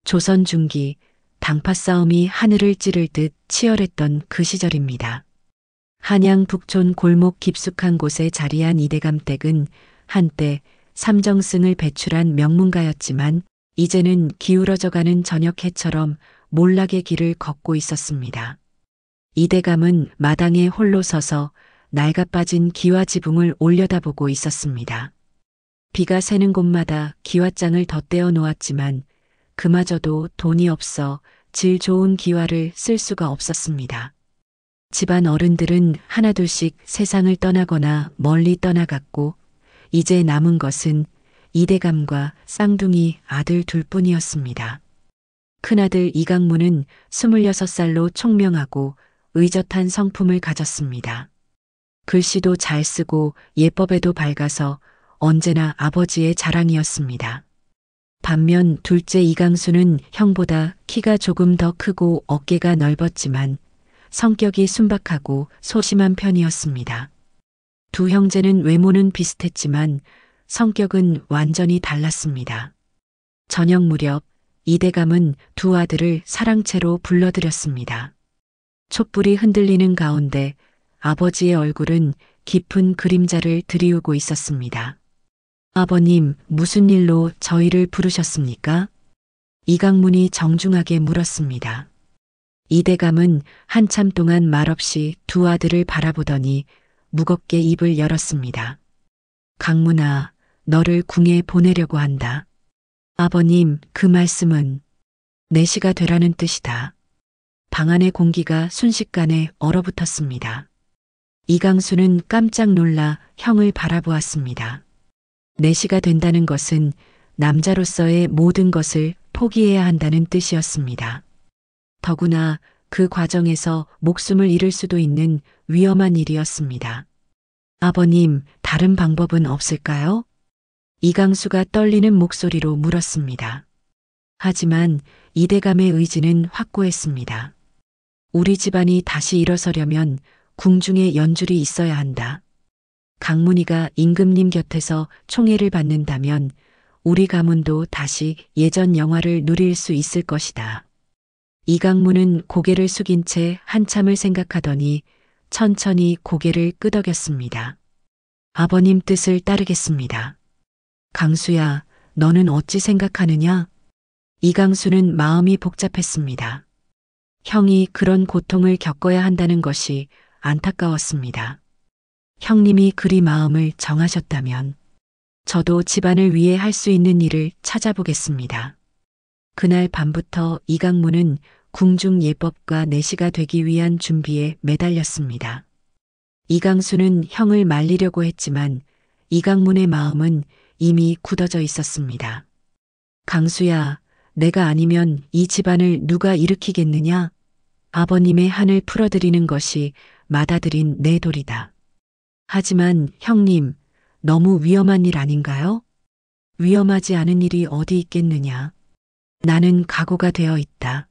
조선 중기 당파 싸움이 하늘을 찌를 듯 치열했던 그 시절입니다. 한양 북촌 골목 깊숙한 곳에 자리한 이대감 댁은 한때 삼정승을 배출한 명문가였지만 이제는 기울어져가는 저녁해처럼 몰락의 길을 걷고 있었습니다. 이대감은 마당에 홀로 서서 낡아빠진 기와지붕을 올려다보고 있었습니다. 비가 새는 곳마다 기와장을 덧대어 놓았지만 그마저도 돈이 없어 질 좋은 기와를 쓸 수가 없었습니다. 집안 어른들은 하나둘씩 세상을 떠나거나 멀리 떠나갔고 이제 남은 것은 이대감과 쌍둥이 아들 둘뿐이었습니다. 큰아들 이강문은 26살로 총명하고 의젓한 성품을 가졌습니다. 글씨도 잘 쓰고 예법에도 밝아서 언제나 아버지의 자랑이었습니다. 반면 둘째 이강수는 형보다 키가 조금 더 크고 어깨가 넓었지만 성격이 순박하고 소심한 편이었습니다. 두 형제는 외모는 비슷했지만 성격은 완전히 달랐습니다. 저녁 무렵 이대감은 두 아들을 사랑채로 불러들였습니다. 촛불이 흔들리는 가운데 아버지의 얼굴은 깊은 그림자를 드리우고 있었습니다. 아버님, 무슨 일로 저희를 부르셨습니까? 이강문이 정중하게 물었습니다. 이대감은 한참 동안 말없이 두 아들을 바라보더니 무겁게 입을 열었습니다. 강문아, 너를 궁에 보내려고 한다. 아버님, 그 말씀은 내시가 되라는 뜻이다. 방 안의 공기가 순식간에 얼어붙었습니다. 이강수는 깜짝 놀라 형을 바라보았습니다. 내시가 된다는 것은 남자로서의 모든 것을 포기해야 한다는 뜻이었습니다. 더구나 그 과정에서 목숨을 잃을 수도 있는 위험한 일이었습니다. 아버님, 다른 방법은 없을까요? 이강수가 떨리는 목소리로 물었습니다. 하지만 이대감의 의지는 확고했습니다. 우리 집안이 다시 일어서려면 궁중에 연줄이 있어야 한다. 강문희가 임금님 곁에서 총애를 받는다면 우리 가문도 다시 예전 영화를 누릴 수 있을 것이다. 이강문은 고개를 숙인 채 한참을 생각하더니 천천히 고개를 끄덕였습니다. 아버님 뜻을 따르겠습니다. 강수야, 너는 어찌 생각하느냐? 이강수는 마음이 복잡했습니다. 형이 그런 고통을 겪어야 한다는 것이 안타까웠습니다. 형님이 그리 마음을 정하셨다면 저도 집안을 위해 할 수 있는 일을 찾아보겠습니다. 그날 밤부터 이강문은 궁중 예법과 내시가 되기 위한 준비에 매달렸습니다. 이강수는 형을 말리려고 했지만 이강문의 마음은 이미 굳어져 있었습니다. 강수야, 내가 아니면 이 집안을 누가 일으키겠느냐? 아버님의 한을 풀어드리는 것이 맏아들인 내 도리다. 하지만 형님, 너무 위험한 일 아닌가요? 위험하지 않은 일이 어디 있겠느냐? 나는 각오가 되어 있다.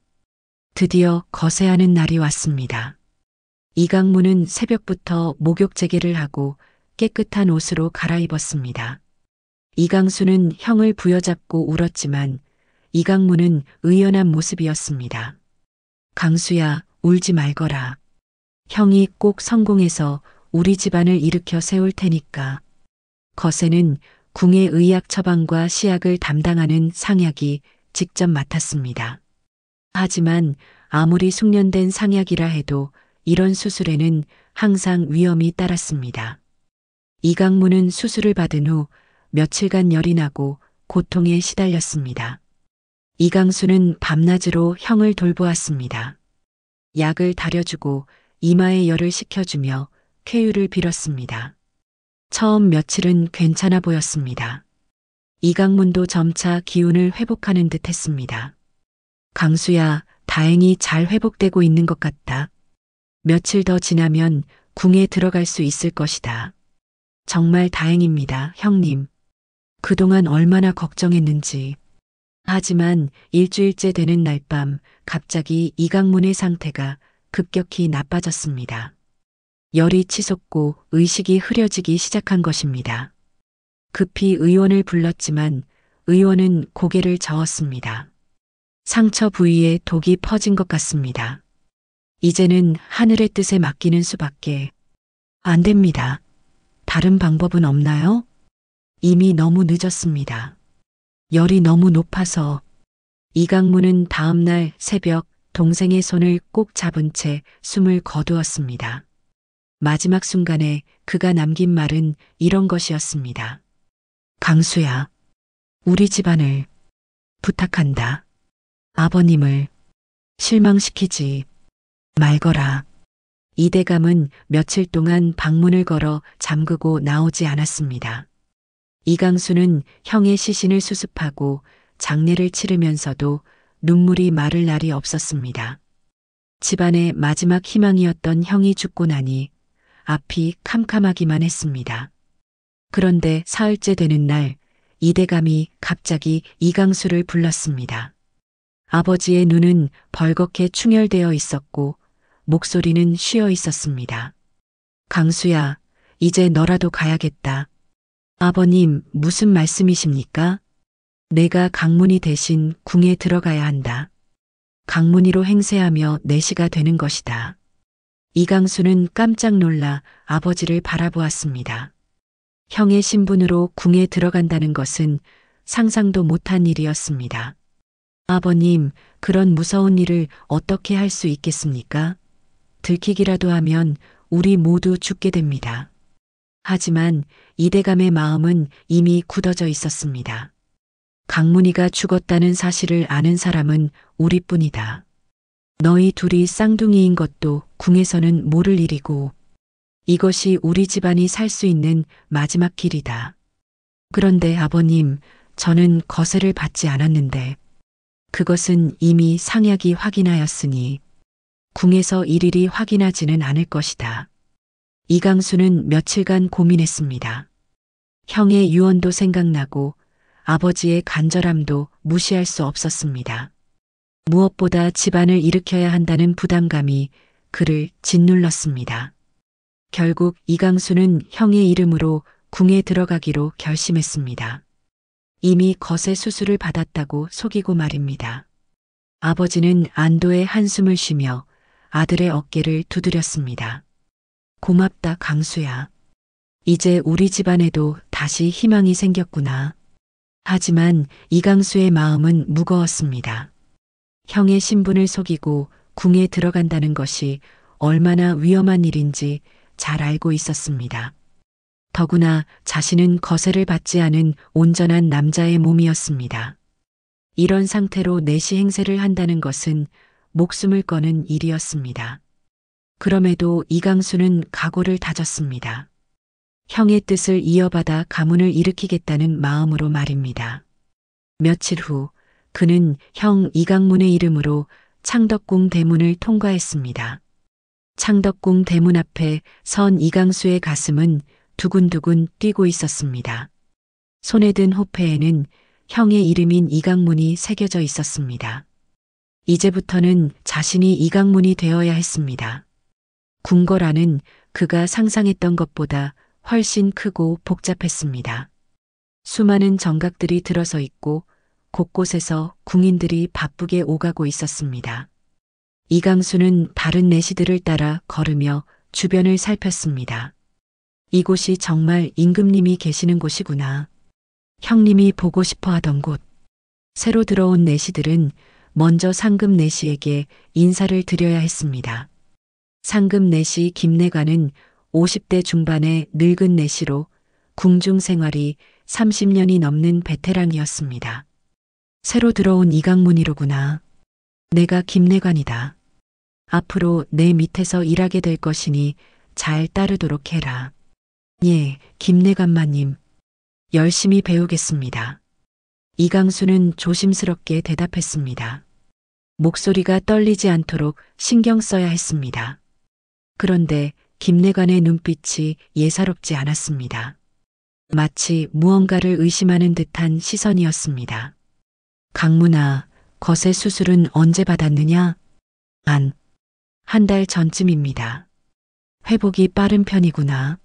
드디어 거세하는 날이 왔습니다. 이강문은 새벽부터 목욕 재개를 하고 깨끗한 옷으로 갈아입었습니다. 이강수는 형을 부여잡고 울었지만 이강문은 의연한 모습이었습니다. 강수야, 울지 말거라. 형이 꼭 성공해서 우리 집안을 일으켜 세울 테니까. 거세는 궁의 의약 처방과 시약을 담당하는 상약이 직접 맡았습니다. 하지만 아무리 숙련된 상약이라 해도 이런 수술에는 항상 위험이 따랐습니다. 이강문은 수술을 받은 후 며칠간 열이 나고 고통에 시달렸습니다. 이강수는 밤낮으로 형을 돌보았습니다. 약을 다려주고 이마에 열을 식혀주며 쾌유를 빌었습니다. 처음 며칠은 괜찮아 보였습니다. 이강문도 점차 기운을 회복하는 듯 했습니다. 강수야, 다행히 잘 회복되고 있는 것 같다. 며칠 더 지나면 궁에 들어갈 수 있을 것이다. 정말 다행입니다, 형님. 그동안 얼마나 걱정했는지. 하지만 일주일째 되는 날 밤 갑자기 이강문의 상태가 급격히 나빠졌습니다. 열이 치솟고 의식이 흐려지기 시작한 것입니다. 급히 의원을 불렀지만 의원은 고개를 저었습니다. 상처 부위에 독이 퍼진 것 같습니다. 이제는 하늘의 뜻에 맡기는 수밖에 안 됩니다. 다른 방법은 없나요? 이미 너무 늦었습니다. 열이 너무 높아서. 이강문은 다음날 새벽 동생의 손을 꼭 잡은 채 숨을 거두었습니다. 마지막 순간에 그가 남긴 말은 이런 것이었습니다. 강수야, 우리 집안을 부탁한다. 아버님을 실망시키지 말거라. 이대감은 며칠 동안 방문을 걸어 잠그고 나오지 않았습니다. 이강수는 형의 시신을 수습하고 장례를 치르면서도 눈물이 마를 날이 없었습니다. 집안의 마지막 희망이었던 형이 죽고 나니 앞이 캄캄하기만 했습니다. 그런데 사흘째 되는 날 이대감이 갑자기 이강수를 불렀습니다. 아버지의 눈은 벌겋게 충혈되어 있었고 목소리는 쉬어 있었습니다. 강수야, 이제 너라도 가야겠다. 아버님, 무슨 말씀이십니까? 내가 강문희 대신 궁에 들어가야 한다. 강문희로 행세하며 내시가 되는 것이다. 이강수는 깜짝 놀라 아버지를 바라보았습니다. 형의 신분으로 궁에 들어간다는 것은 상상도 못한 일이었습니다. 아버님, 그런 무서운 일을 어떻게 할 수 있겠습니까? 들키기라도 하면 우리 모두 죽게 됩니다. 하지만 이대감의 마음은 이미 굳어져 있었습니다. 강문희가 죽었다는 사실을 아는 사람은 우리뿐이다. 너희 둘이 쌍둥이인 것도 궁에서는 모를 일이고 이것이 우리 집안이 살 수 있는 마지막 길이다. 그런데 아버님, 저는 거세를 받지 않았는데 그것은 이미 상약이 확인하였으니 궁에서 일일이 확인하지는 않을 것이다. 이강수는 며칠간 고민했습니다. 형의 유언도 생각나고 아버지의 간절함도 무시할 수 없었습니다. 무엇보다 집안을 일으켜야 한다는 부담감이 그를 짓눌렀습니다. 결국 이강수는 형의 이름으로 궁에 들어가기로 결심했습니다. 이미 거세 수술을 받았다고 속이고 말입니다. 아버지는 안도의 한숨을 쉬며 아들의 어깨를 두드렸습니다. 고맙다, 강수야. 이제 우리 집안에도 다시 희망이 생겼구나. 하지만 이강수의 마음은 무거웠습니다. 형의 신분을 속이고 궁에 들어간다는 것이 얼마나 위험한 일인지 잘 알고 있었습니다. 더구나 자신은 거세를 받지 않은 온전한 남자의 몸이었습니다. 이런 상태로 내시 행세를 한다는 것은 목숨을 거는 일이었습니다. 그럼에도 이강수는 각오를 다졌습니다. 형의 뜻을 이어받아 가문을 일으키겠다는 마음으로 말입니다. 며칠 후 그는 형 이강문의 이름으로 창덕궁 대문을 통과했습니다. 창덕궁 대문 앞에 선 이강수의 가슴은 두근두근 뛰고 있었습니다. 손에 든 호패에는 형의 이름인 이강문이 새겨져 있었습니다. 이제부터는 자신이 이강문이 되어야 했습니다. 궁궐안은 그가 상상했던 것보다 훨씬 크고 복잡했습니다. 수많은 정각들이 들어서 있고 곳곳에서 궁인들이 바쁘게 오가고 있었습니다. 이강수는 다른 내시들을 따라 걸으며 주변을 살폈습니다. 이곳이 정말 임금님이 계시는 곳이구나. 형님이 보고 싶어 하던 곳. 새로 들어온 내시들은 먼저 상급 내시에게 인사를 드려야 했습니다. 상급 내시 김내관은 50대 중반의 늙은 내시로 궁중 생활이 30년이 넘는 베테랑이었습니다. 새로 들어온 이강문이로구나. 내가 김내관이다. 앞으로 내 밑에서 일하게 될 것이니 잘 따르도록 해라. 예, 김내관마님. 열심히 배우겠습니다. 이강수는 조심스럽게 대답했습니다. 목소리가 떨리지 않도록 신경 써야 했습니다. 그런데 김내관의 눈빛이 예사롭지 않았습니다. 마치 무언가를 의심하는 듯한 시선이었습니다. 강문아, 거세 수술은 언제 받았느냐? 한 달 전쯤입니다. 회복이 빠른 편이구나.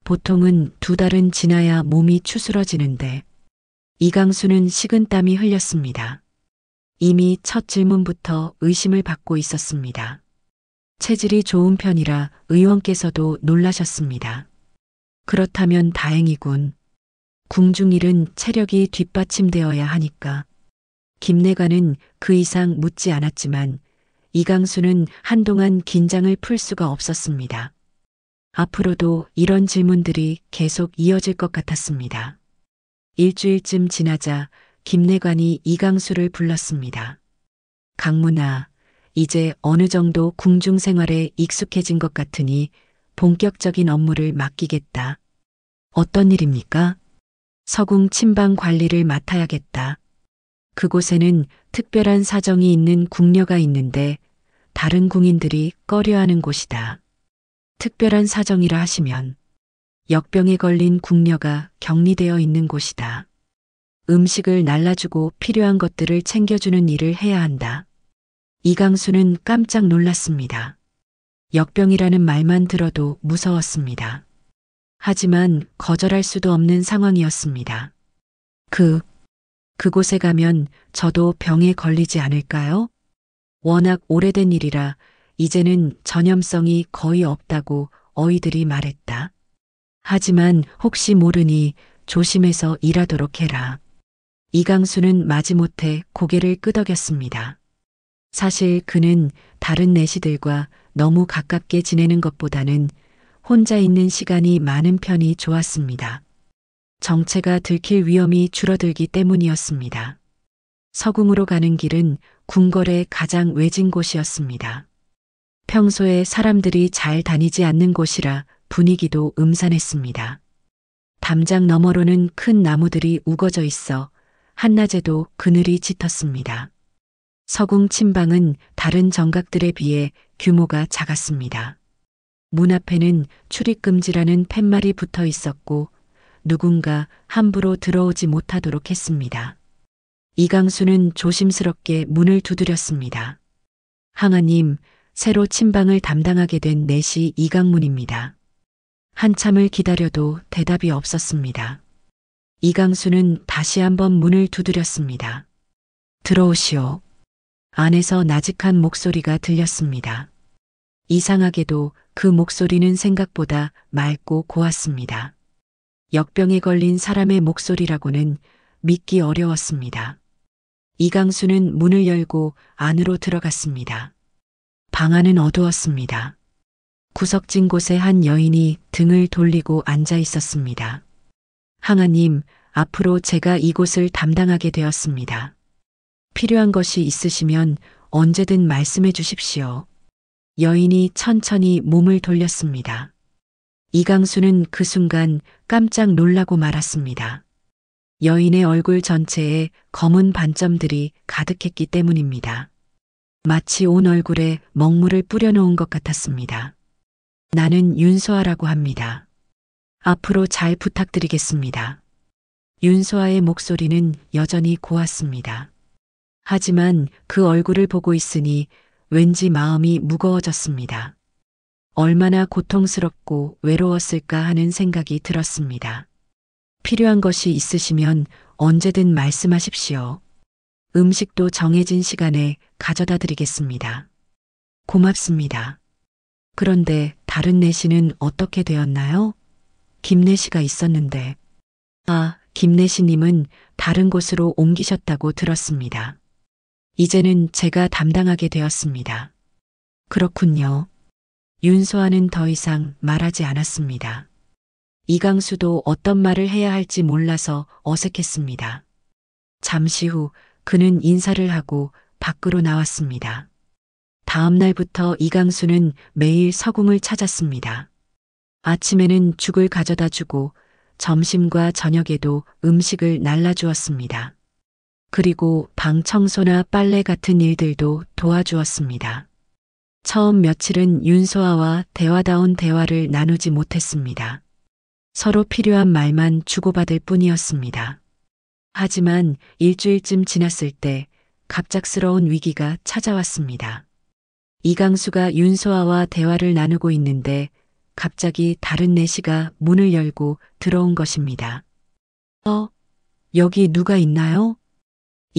보통은 2달은 지나야 몸이 추스러지는데 이강수는 식은땀이 흘렸습니다. 이미 첫 질문부터 의심을 받고 있었습니다. 체질이 좋은 편이라 의원께서도 놀라셨습니다. 그렇다면 다행이군. 궁중일은 체력이 뒷받침되어야 하니까. 김내관은 그 이상 묻지 않았지만 이강수는 한동안 긴장을 풀 수가 없었습니다. 앞으로도 이런 질문들이 계속 이어질 것 같았습니다. 일주일쯤 지나자 김내관이 이강수를 불렀습니다. 강문아, 이제 어느 정도 궁중 생활에 익숙해진 것 같으니 본격적인 업무를 맡기겠다. 어떤 일입니까? 서궁 침방 관리를 맡아야겠다. 그곳에는 특별한 사정이 있는 궁녀가 있는데 다른 궁인들이 꺼려하는 곳이다. 특별한 사정이라 하시면 역병에 걸린 궁녀가 격리되어 있는 곳이다. 음식을 날라주고 필요한 것들을 챙겨주는 일을 해야 한다. 이강수는 깜짝 놀랐습니다. 역병이라는 말만 들어도 무서웠습니다. 하지만 거절할 수도 없는 상황이었습니다. 그곳에 가면 저도 병에 걸리지 않을까요? 워낙 오래된 일이라 이제는 전염성이 거의 없다고 어이들이 말했다. 하지만 혹시 모르니 조심해서 일하도록 해라. 이강수는 마지못해 고개를 끄덕였습니다. 사실 그는 다른 내시들과 너무 가깝게 지내는 것보다는 혼자 있는 시간이 많은 편이 좋았습니다. 정체가 들킬 위험이 줄어들기 때문이었습니다. 서궁으로 가는 길은 궁궐의 가장 외진 곳이었습니다. 평소에 사람들이 잘 다니지 않는 곳이라 분위기도 음산했습니다. 담장 너머로는 큰 나무들이 우거져 있어 한낮에도 그늘이 짙었습니다. 서궁 침방은 다른 정각들에 비해 규모가 작았습니다. 문 앞에는 출입금지라는 팻말이 붙어 있었고 누군가 함부로 들어오지 못하도록 했습니다. 이강수는 조심스럽게 문을 두드렸습니다. 항아님, 새로 침방을 담당하게 된 내시 이강문입니다. 한참을 기다려도 대답이 없었습니다. 이강수는 다시 한번 문을 두드렸습니다. 들어오시오. 안에서 나직한 목소리가 들렸습니다. 이상하게도 그 목소리는 생각보다 맑고 고왔습니다. 역병에 걸린 사람의 목소리라고는 믿기 어려웠습니다. 이강수는 문을 열고 안으로 들어갔습니다. 방 안은 어두웠습니다. 구석진 곳에 한 여인이 등을 돌리고 앉아 있었습니다. 항아님, 앞으로 제가 이곳을 담당하게 되었습니다. 필요한 것이 있으시면 언제든 말씀해 주십시오. 여인이 천천히 몸을 돌렸습니다. 이강수는 그 순간 깜짝 놀라고 말았습니다. 여인의 얼굴 전체에 검은 반점들이 가득했기 때문입니다. 마치 온 얼굴에 먹물을 뿌려놓은 것 같았습니다. 나는 윤소아라고 합니다. 앞으로 잘 부탁드리겠습니다. 윤소아의 목소리는 여전히 고왔습니다. 하지만 그 얼굴을 보고 있으니 왠지 마음이 무거워졌습니다. 얼마나 고통스럽고 외로웠을까 하는 생각이 들었습니다. 필요한 것이 있으시면 언제든 말씀하십시오. 음식도 정해진 시간에 가져다 드리겠습니다. 고맙습니다. 그런데 다른 내시는 어떻게 되었나요? 김내시가 있었는데. 김내시님은 다른 곳으로 옮기셨다고 들었습니다. 이제는 제가 담당하게 되었습니다. 그렇군요. 윤소아는 더 이상 말하지 않았습니다. 이강수도 어떤 말을 해야 할지 몰라서 어색했습니다. 잠시 후 그는 인사를 하고 밖으로 나왔습니다. 다음 날부터 이강수는 매일 서궁을 찾았습니다. 아침에는 죽을 가져다 주고 점심과 저녁에도 음식을 날라주었습니다. 그리고 방 청소나 빨래 같은 일들도 도와주었습니다. 처음 며칠은 윤소아와 대화다운 대화를 나누지 못했습니다. 서로 필요한 말만 주고받을 뿐이었습니다. 하지만 일주일쯤 지났을 때 갑작스러운 위기가 찾아왔습니다. 이강수가 윤소아와 대화를 나누고 있는데 갑자기 다른 내시가 문을 열고 들어온 것입니다. 여기 누가 있나요?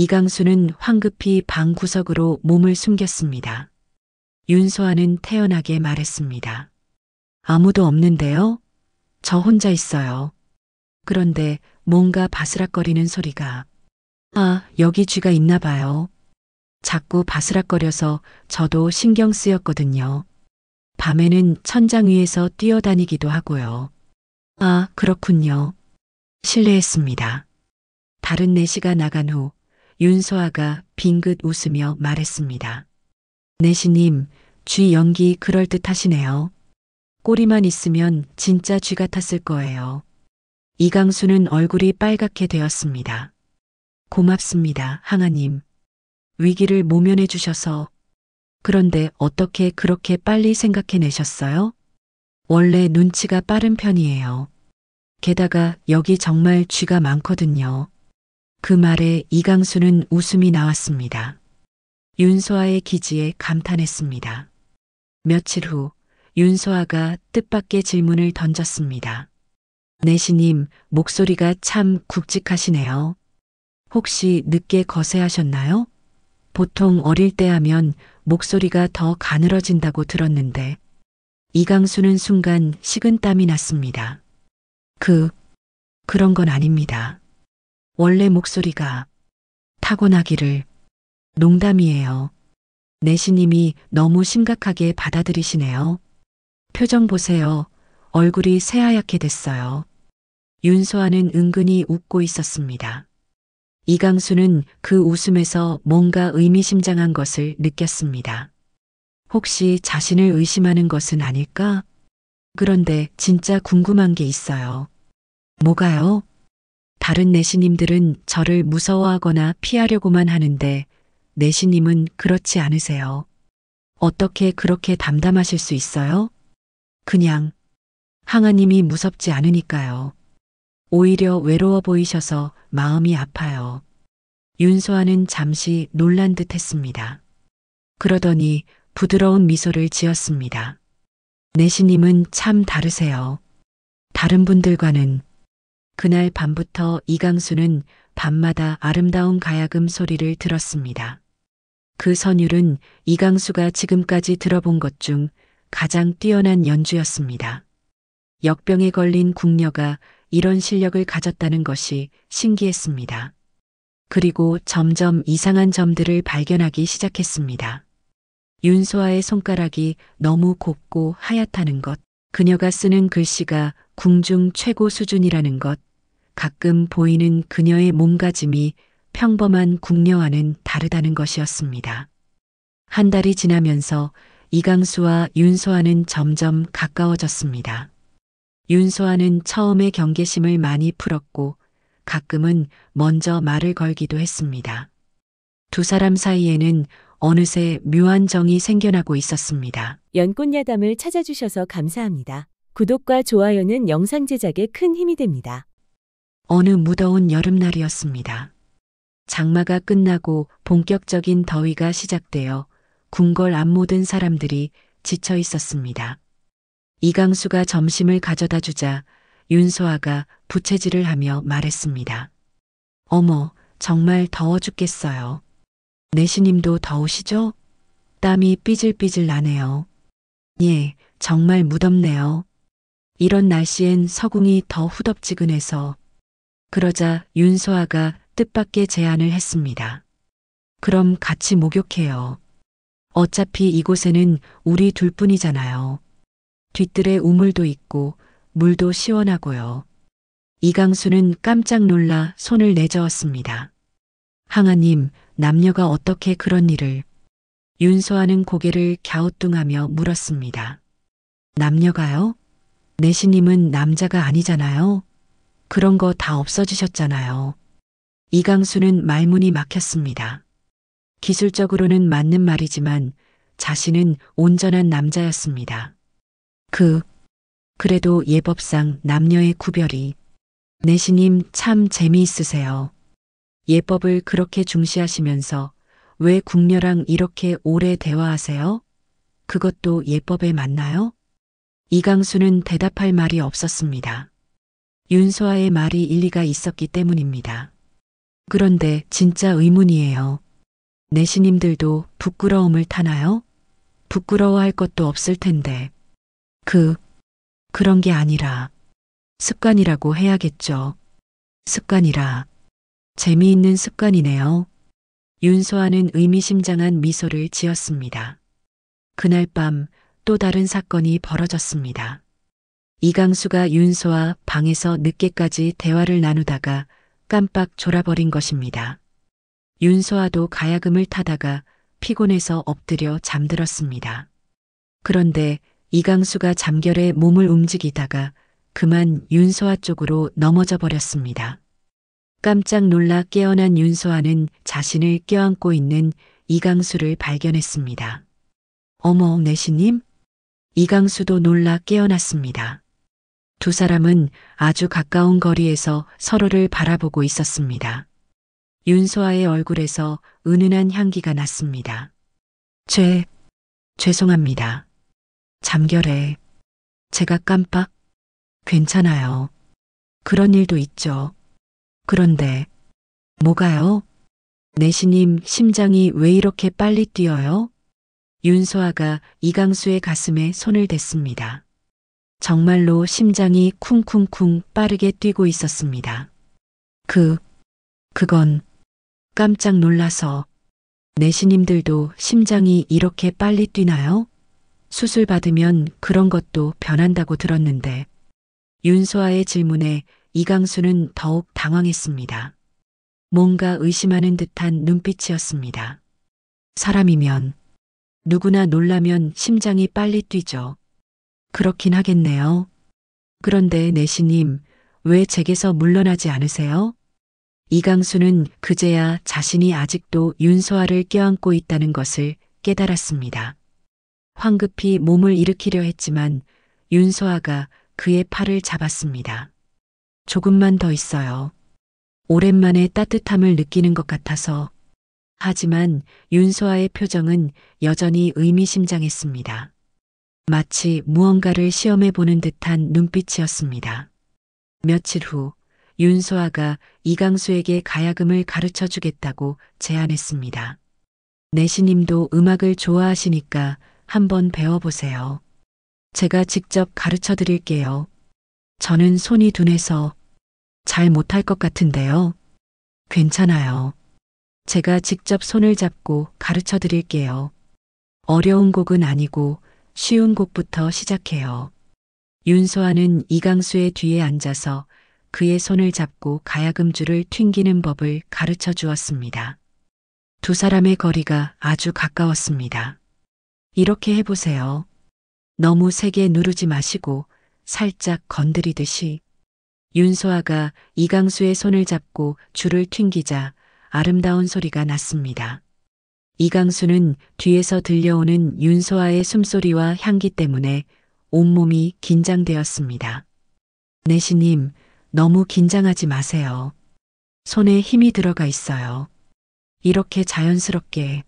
이강수는 황급히 방 구석으로 몸을 숨겼습니다. 윤소아는 태연하게 말했습니다. 아무도 없는데요? 저 혼자 있어요. 그런데 뭔가 바스락거리는 소리가. 아, 여기 쥐가 있나 봐요. 자꾸 바스락거려서 저도 신경 쓰였거든요. 밤에는 천장 위에서 뛰어다니기도 하고요. 아, 그렇군요. 실례했습니다. 다른 내시가 나간 후 윤소아가 빙긋 웃으며 말했습니다. 내시님, 쥐 연기 그럴듯하시네요. 꼬리만 있으면 진짜 쥐 같았을 거예요. 이강수는 얼굴이 빨갛게 되었습니다. 고맙습니다, 항아님. 위기를 모면해 주셔서. 그런데 어떻게 그렇게 빨리 생각해내셨어요? 원래 눈치가 빠른 편이에요. 게다가 여기 정말 쥐가 많거든요. 그 말에 이강수는 웃음이 나왔습니다. 윤소아의 기지에 감탄했습니다. 며칠 후 윤소아가 뜻밖의 질문을 던졌습니다. 내시님, 목소리가 참 굵직하시네요. 혹시 늦게 거세하셨나요? 보통 어릴 때 하면 목소리가 더 가늘어진다고 들었는데. 이강수는 순간 식은땀이 났습니다. 그런 건 아닙니다. 원래 목소리가 타고나기를. 농담이에요. 내시님이 너무 심각하게 받아들이시네요. 표정 보세요. 얼굴이 새하얗게 됐어요. 윤소아는 은근히 웃고 있었습니다. 이강수는 그 웃음에서 뭔가 의미심장한 것을 느꼈습니다. 혹시 자신을 의심하는 것은 아닐까? 그런데 진짜 궁금한 게 있어요. 뭐가요? 다른 내시님들은 저를 무서워하거나 피하려고만 하는데 내시님은 그렇지 않으세요. 어떻게 그렇게 담담하실 수 있어요? 그냥 항아님이 무섭지 않으니까요. 오히려 외로워 보이셔서 마음이 아파요. 윤소아는 잠시 놀란 듯 했습니다. 그러더니 부드러운 미소를 지었습니다. 내시님은 참 다르세요. 다른 분들과는. 그날 밤부터 이강수는 밤마다 아름다운 가야금 소리를 들었습니다. 그 선율은 이강수가 지금까지 들어본 것 중 가장 뛰어난 연주였습니다. 역병에 걸린 궁녀가 이런 실력을 가졌다는 것이 신기했습니다. 그리고 점점 이상한 점들을 발견하기 시작했습니다. 윤소아의 손가락이 너무 곱고 하얗다는 것, 그녀가 쓰는 글씨가 궁중 최고 수준이라는 것, 가끔 보이는 그녀의 몸가짐이 평범한 궁녀와는 다르다는 것이었습니다. 한 달이 지나면서 이강수와 윤소아는 점점 가까워졌습니다. 윤소아는 처음에 경계심을 많이 풀었고 가끔은 먼저 말을 걸기도 했습니다. 두 사람 사이에는 어느새 묘한 정이 생겨나고 있었습니다. 연꽃야담을 찾아주셔서 감사합니다. 구독과 좋아요는 영상 제작에 큰 힘이 됩니다. 어느 무더운 여름날이었습니다. 장마가 끝나고 본격적인 더위가 시작되어 궁궐 앞모든 사람들이 지쳐 있었습니다. 이강수가 점심을 가져다 주자 윤소아가 부채질을 하며 말했습니다. 어머, 정말 더워 죽겠어요. 내시님도 더우시죠? 땀이 삐질삐질 나네요. 예, 정말 무덥네요. 이런 날씨엔 서궁이 더 후덥지근해서. 그러자 윤소아가 뜻밖의 제안을 했습니다. 그럼 같이 목욕해요. 어차피 이곳에는 우리 둘뿐이잖아요. 뒤뜰에 우물도 있고 물도 시원하고요. 이강수는 깜짝 놀라 손을 내저었습니다. 항아님, 남녀가 어떻게 그런 일을. 윤소아는 고개를 갸우뚱하며 물었습니다. 남녀가요? 내시님은 남자가 아니잖아요. 그런 거 다 없어지셨잖아요. 이강수는 말문이 막혔습니다. 기술적으로는 맞는 말이지만 자신은 온전한 남자였습니다. 그래도 예법상 남녀의 구별이. 내시님 참 재미있으세요. 예법을 그렇게 중시하시면서 왜 궁녀랑 이렇게 오래 대화하세요? 그것도 예법에 맞나요? 이강수는 대답할 말이 없었습니다. 윤소아의 말이 일리가 있었기 때문입니다. 그런데 진짜 의문이에요. 내시님들도 부끄러움을 타나요? 부끄러워할 것도 없을 텐데. 그런 게 아니라 습관이라고 해야겠죠. 습관이라. 재미있는 습관이네요. 윤소아는 의미심장한 미소를 지었습니다. 그날 밤 또 다른 사건이 벌어졌습니다. 이강수가 윤소아 방에서 늦게까지 대화를 나누다가 깜빡 졸아버린 것입니다. 윤소아도 가야금을 타다가 피곤해서 엎드려 잠들었습니다. 그런데 이강수가 잠결에 몸을 움직이다가 그만 윤소아 쪽으로 넘어져 버렸습니다. 깜짝 놀라 깨어난 윤소아는 자신을 껴안고 있는 이강수를 발견했습니다. 어머, 내시님? 이강수도 놀라 깨어났습니다. 두 사람은 아주 가까운 거리에서 서로를 바라보고 있었습니다. 윤소아의 얼굴에서 은은한 향기가 났습니다. 죄송합니다. 잠결에 제가 깜빡. 괜찮아요. 그런 일도 있죠. 그런데 뭐가요? 내시님 심장이 왜 이렇게 빨리 뛰어요? 윤소아가 이강수의 가슴에 손을 댔습니다. 정말로 심장이 쿵쿵쿵 빠르게 뛰고 있었습니다. 그건 깜짝 놀라서. 내시님들도 심장이 이렇게 빨리 뛰나요? 수술 받으면 그런 것도 변한다고 들었는데. 윤소아의 질문에 이강수는 더욱 당황했습니다. 뭔가 의심하는 듯한 눈빛이었습니다. 사람이면 누구나 놀라면 심장이 빨리 뛰죠. 그렇긴 하겠네요. 그런데 내시님, 왜 제게서 물러나지 않으세요? 이강수는 그제야 자신이 아직도 윤소아를 껴안고 있다는 것을 깨달았습니다. 황급히 몸을 일으키려 했지만 윤소아가 그의 팔을 잡았습니다. 조금만 더 있어요. 오랜만에 따뜻함을 느끼는 것 같아서. 하지만 윤소아의 표정은 여전히 의미심장했습니다. 마치 무언가를 시험해 보는 듯한 눈빛이었습니다. 며칠 후 윤소아가 이강수에게 가야금을 가르쳐 주겠다고 제안했습니다. 내시님도 음악을 좋아하시니까 한번 배워보세요. 제가 직접 가르쳐 드릴게요. 저는 손이 둔해서 잘 못할 것 같은데요. 괜찮아요. 제가 직접 손을 잡고 가르쳐 드릴게요. 어려운 곡은 아니고 쉬운 곡부터 시작해요. 윤소아는 이강수의 뒤에 앉아서 그의 손을 잡고 가야금줄을 튕기는 법을 가르쳐 주었습니다. 두 사람의 거리가 아주 가까웠습니다. 이렇게 해보세요. 너무 세게 누르지 마시고 살짝 건드리듯이. 윤소아가 이강수의 손을 잡고 줄을 튕기자 아름다운 소리가 났습니다. 이강수는 뒤에서 들려오는 윤소아의 숨소리와 향기 때문에 온몸이 긴장되었습니다. 내시님, 너무 긴장하지 마세요. 손에 힘이 들어가 있어요. 이렇게 자연스럽게.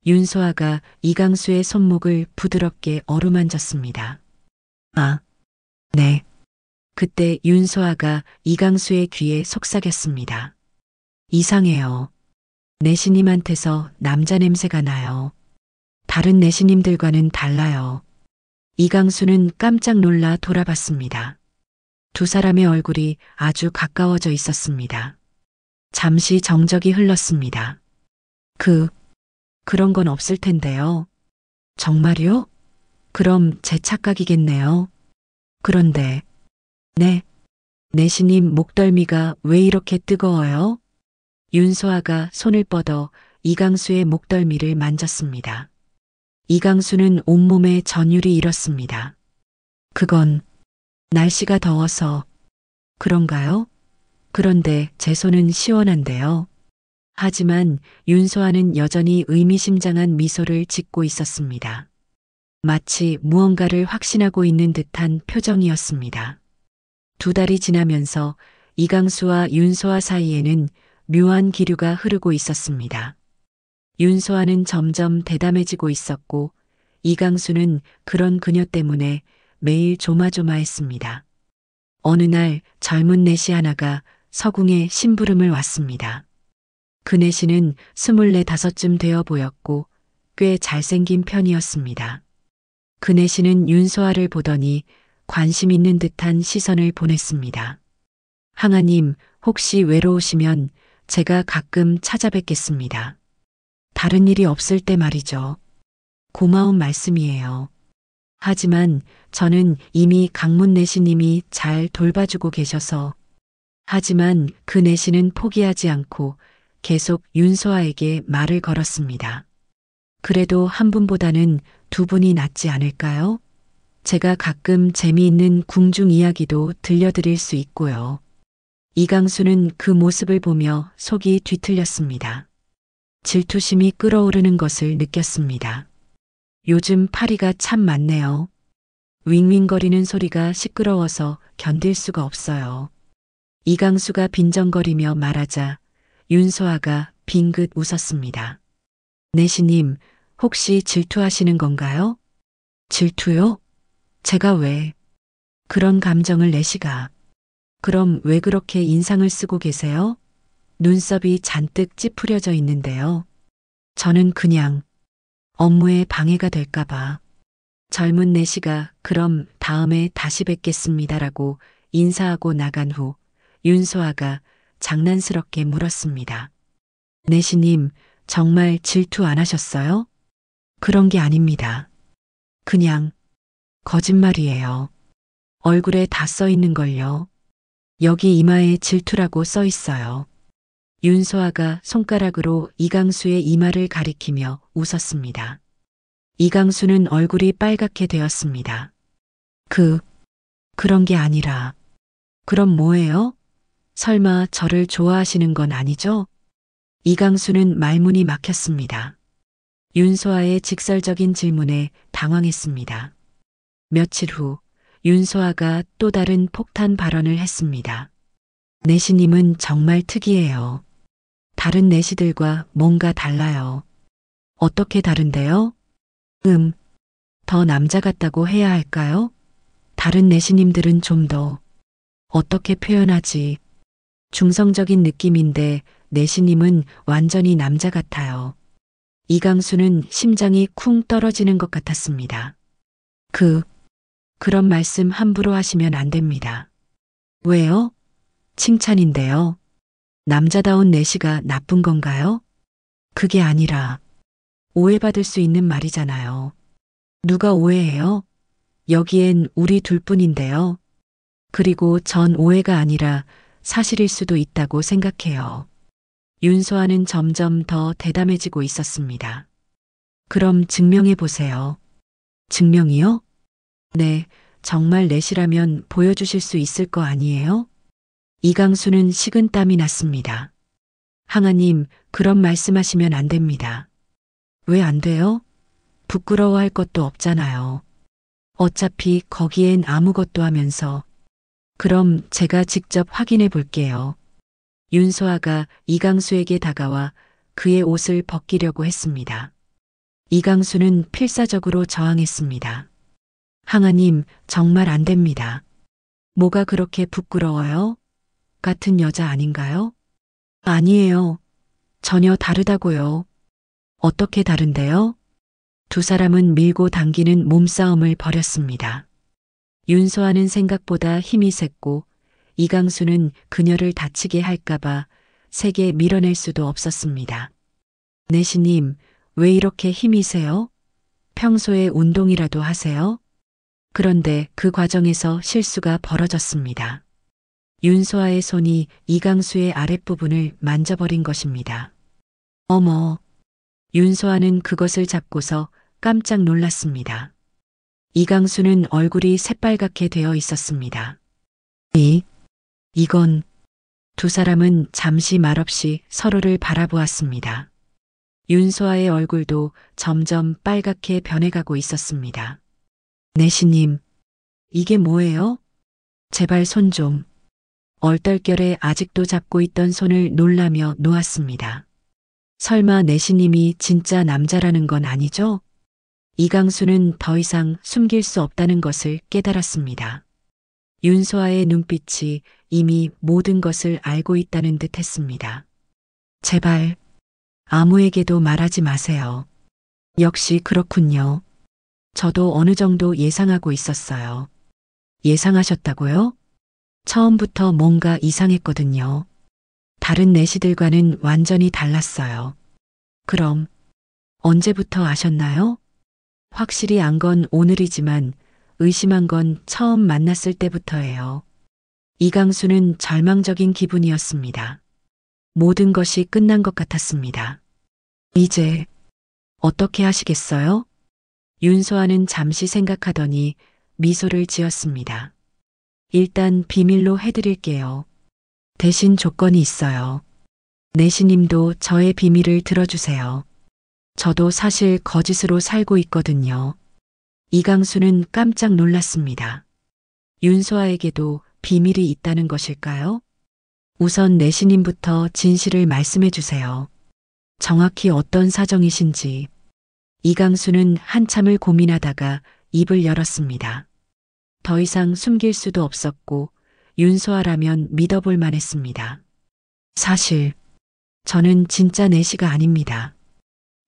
윤소아가 이강수의 손목을 부드럽게 어루만졌습니다. 아, 네. 그때 윤소아가 이강수의 귀에 속삭였습니다. 이상해요. 내시님한테서 남자 냄새가 나요. 다른 내시님들과는 달라요. 이강수는 깜짝 놀라 돌아봤습니다. 두 사람의 얼굴이 아주 가까워져 있었습니다. 잠시 정적이 흘렀습니다. 그런 건 없을 텐데요. 정말요? 그럼 제 착각이겠네요. 그런데, 네. 내시님 목덜미가 왜 이렇게 뜨거워요? 윤소아가 손을 뻗어 이강수의 목덜미를 만졌습니다. 이강수는 온몸에 전율이 일었습니다. 그건 날씨가 더워서 그런가요? 그런데 제 손은 시원한데요. 하지만 윤소아는 여전히 의미심장한 미소를 짓고 있었습니다. 마치 무언가를 확신하고 있는 듯한 표정이었습니다. 두 달이 지나면서 이강수와 윤소아 사이에는 묘한 기류가 흐르고 있었습니다. 윤소아는 점점 대담해지고 있었고 이강수는 그런 그녀 때문에 매일 조마조마했습니다. 어느 날 젊은 내시 하나가 서궁에 심부름을 왔습니다. 그 내시는 24~25쯤 되어 보였고 꽤 잘생긴 편이었습니다. 그 내시는 윤소아를 보더니 관심 있는 듯한 시선을 보냈습니다. 항아님, 혹시 외로우시면 제가 가끔 찾아뵙겠습니다. 다른 일이 없을 때 말이죠. 고마운 말씀이에요. 하지만 저는 이미 강문 내시님이 잘 돌봐주고 계셔서 하지만 그 내시는 포기하지 않고 계속 윤소아에게 말을 걸었습니다. 그래도 한 분보다는 두 분이 낫지 않을까요? 제가 가끔 재미있는 궁중 이야기도 들려드릴 수 있고요. 이강수는 그 모습을 보며 속이 뒤틀렸습니다. 질투심이 끓어오르는 것을 느꼈습니다. 요즘 파리가 참 많네요. 윙윙거리는 소리가 시끄러워서 견딜 수가 없어요. 이강수가 빈정거리며 말하자 윤소아가 빙긋 웃었습니다. 내시님, 혹시 질투하시는 건가요? 질투요? 제가 왜? 그런 감정을 내시가. 그럼 왜 그렇게 인상을 쓰고 계세요? 눈썹이 잔뜩 찌푸려져 있는데요. 저는 그냥 업무에 방해가 될까봐. 젊은 내시가 그럼 다음에 다시 뵙겠습니다라고 인사하고 나간 후 윤소아가 장난스럽게 물었습니다. 내시님, 정말 질투 안 하셨어요? 그런 게 아닙니다. 그냥 거짓말이에요. 얼굴에 다 써 있는 걸요. 여기 이마에 질투라고 써 있어요. 윤소아가 손가락으로 이강수의 이마를 가리키며 웃었습니다. 이강수는 얼굴이 빨갛게 되었습니다. 그런 게 아니라. 그럼 뭐예요? 설마 저를 좋아하시는 건 아니죠? 이강수는 말문이 막혔습니다. 윤소아의 직설적인 질문에 당황했습니다. 며칠 후 윤소아가 또 다른 폭탄 발언을 했습니다. 내시님은 정말 특이해요. 다른 내시들과 뭔가 달라요. 어떻게 다른데요? 더 남자 같다고 해야 할까요? 다른 내시님들은 좀 더 어떻게 표현하지? 중성적인 느낌인데 내시님은 완전히 남자 같아요. 이강수는 심장이 쿵 떨어지는 것 같았습니다. 그런 말씀 함부로 하시면 안 됩니다. 왜요? 칭찬인데요. 남자다운 내시가 나쁜 건가요? 그게 아니라 오해받을 수 있는 말이잖아요. 누가 오해해요? 여기엔 우리 둘뿐인데요. 그리고 전 오해가 아니라 사실일 수도 있다고 생각해요. 윤소아는 점점 더 대담해지고 있었습니다. 그럼 증명해 보세요. 증명이요? 네, 정말 내시라면 보여주실 수 있을 거 아니에요? 이강수는 식은땀이 났습니다. 항아님, 그런 말씀하시면 안 됩니다. 왜 안 돼요? 부끄러워할 것도 없잖아요. 어차피 거기엔 아무것도 하면서. 그럼 제가 직접 확인해 볼게요. 윤소아가 이강수에게 다가와 그의 옷을 벗기려고 했습니다. 이강수는 필사적으로 저항했습니다. 항아님, 정말 안 됩니다. 뭐가 그렇게 부끄러워요? 같은 여자 아닌가요? 아니에요. 전혀 다르다고요. 어떻게 다른데요? 두 사람은 밀고 당기는 몸싸움을 벌였습니다. 윤소아는 생각보다 힘이 셌고 이강수는 그녀를 다치게 할까봐 세게 밀어낼 수도 없었습니다. 내시님, 왜 이렇게 힘이 세요? 평소에 운동이라도 하세요? 그런데 그 과정에서 실수가 벌어졌습니다. 윤소아의 손이 이강수의 아랫부분을 만져버린 것입니다. 어머! 윤소아는 그것을 잡고서 깜짝 놀랐습니다. 이강수는 얼굴이 새빨갛게 되어 있었습니다. 이건. 두 사람은 잠시 말없이 서로를 바라보았습니다. 윤소아의 얼굴도 점점 빨갛게 변해가고 있었습니다. 내시님, 이게 뭐예요? 제발 손 좀. 얼떨결에 아직도 잡고 있던 손을 놀라며 놓았습니다. 설마 내시님이 진짜 남자라는 건 아니죠? 이강수는 더 이상 숨길 수 없다는 것을 깨달았습니다. 윤소아의 눈빛이 이미 모든 것을 알고 있다는 듯 했습니다. 제발 아무에게도 말하지 마세요. 역시 그렇군요. 저도 어느 정도 예상하고 있었어요. 예상하셨다고요? 처음부터 뭔가 이상했거든요. 다른 내시들과는 완전히 달랐어요. 그럼 언제부터 아셨나요? 확실히 안 건 오늘이지만 의심한 건 처음 만났을 때부터예요. 이강수는 절망적인 기분이었습니다. 모든 것이 끝난 것 같았습니다. 이제 어떻게 하시겠어요? 윤소아는 잠시 생각하더니 미소를 지었습니다. 일단 비밀로 해드릴게요. 대신 조건이 있어요. 내시님도 저의 비밀을 들어주세요. 저도 사실 거짓으로 살고 있거든요. 이강수는 깜짝 놀랐습니다. 윤소아에게도 비밀이 있다는 것일까요? 우선 내시님부터 진실을 말씀해 주세요. 정확히 어떤 사정이신지. 이강수는 한참을 고민하다가 입을 열었습니다. 더 이상 숨길 수도 없었고 윤소아라면 믿어볼 만했습니다. 사실 저는 진짜 내시가 아닙니다.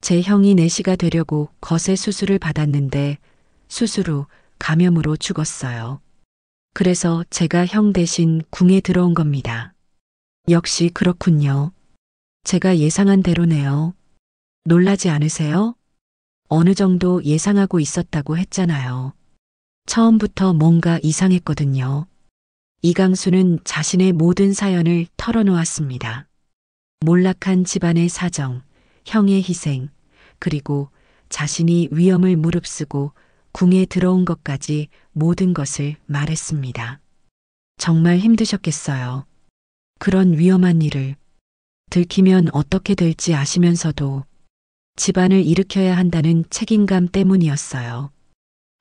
제 형이 내시가 되려고 거세 수술을 받았는데 수술 후 감염으로 죽었어요. 그래서 제가 형 대신 궁에 들어온 겁니다. 역시 그렇군요. 제가 예상한 대로네요. 놀라지 않으세요? 어느 정도 예상하고 있었다고 했잖아요. 처음부터 뭔가 이상했거든요. 이강수는 자신의 모든 사연을 털어놓았습니다. 몰락한 집안의 사정, 형의 희생, 그리고 자신이 위험을 무릅쓰고 궁에 들어온 것까지 모든 것을 말했습니다. 정말 힘드셨겠어요. 그런 위험한 일을 들키면 어떻게 될지 아시면서도 집안을 일으켜야 한다는 책임감 때문이었어요.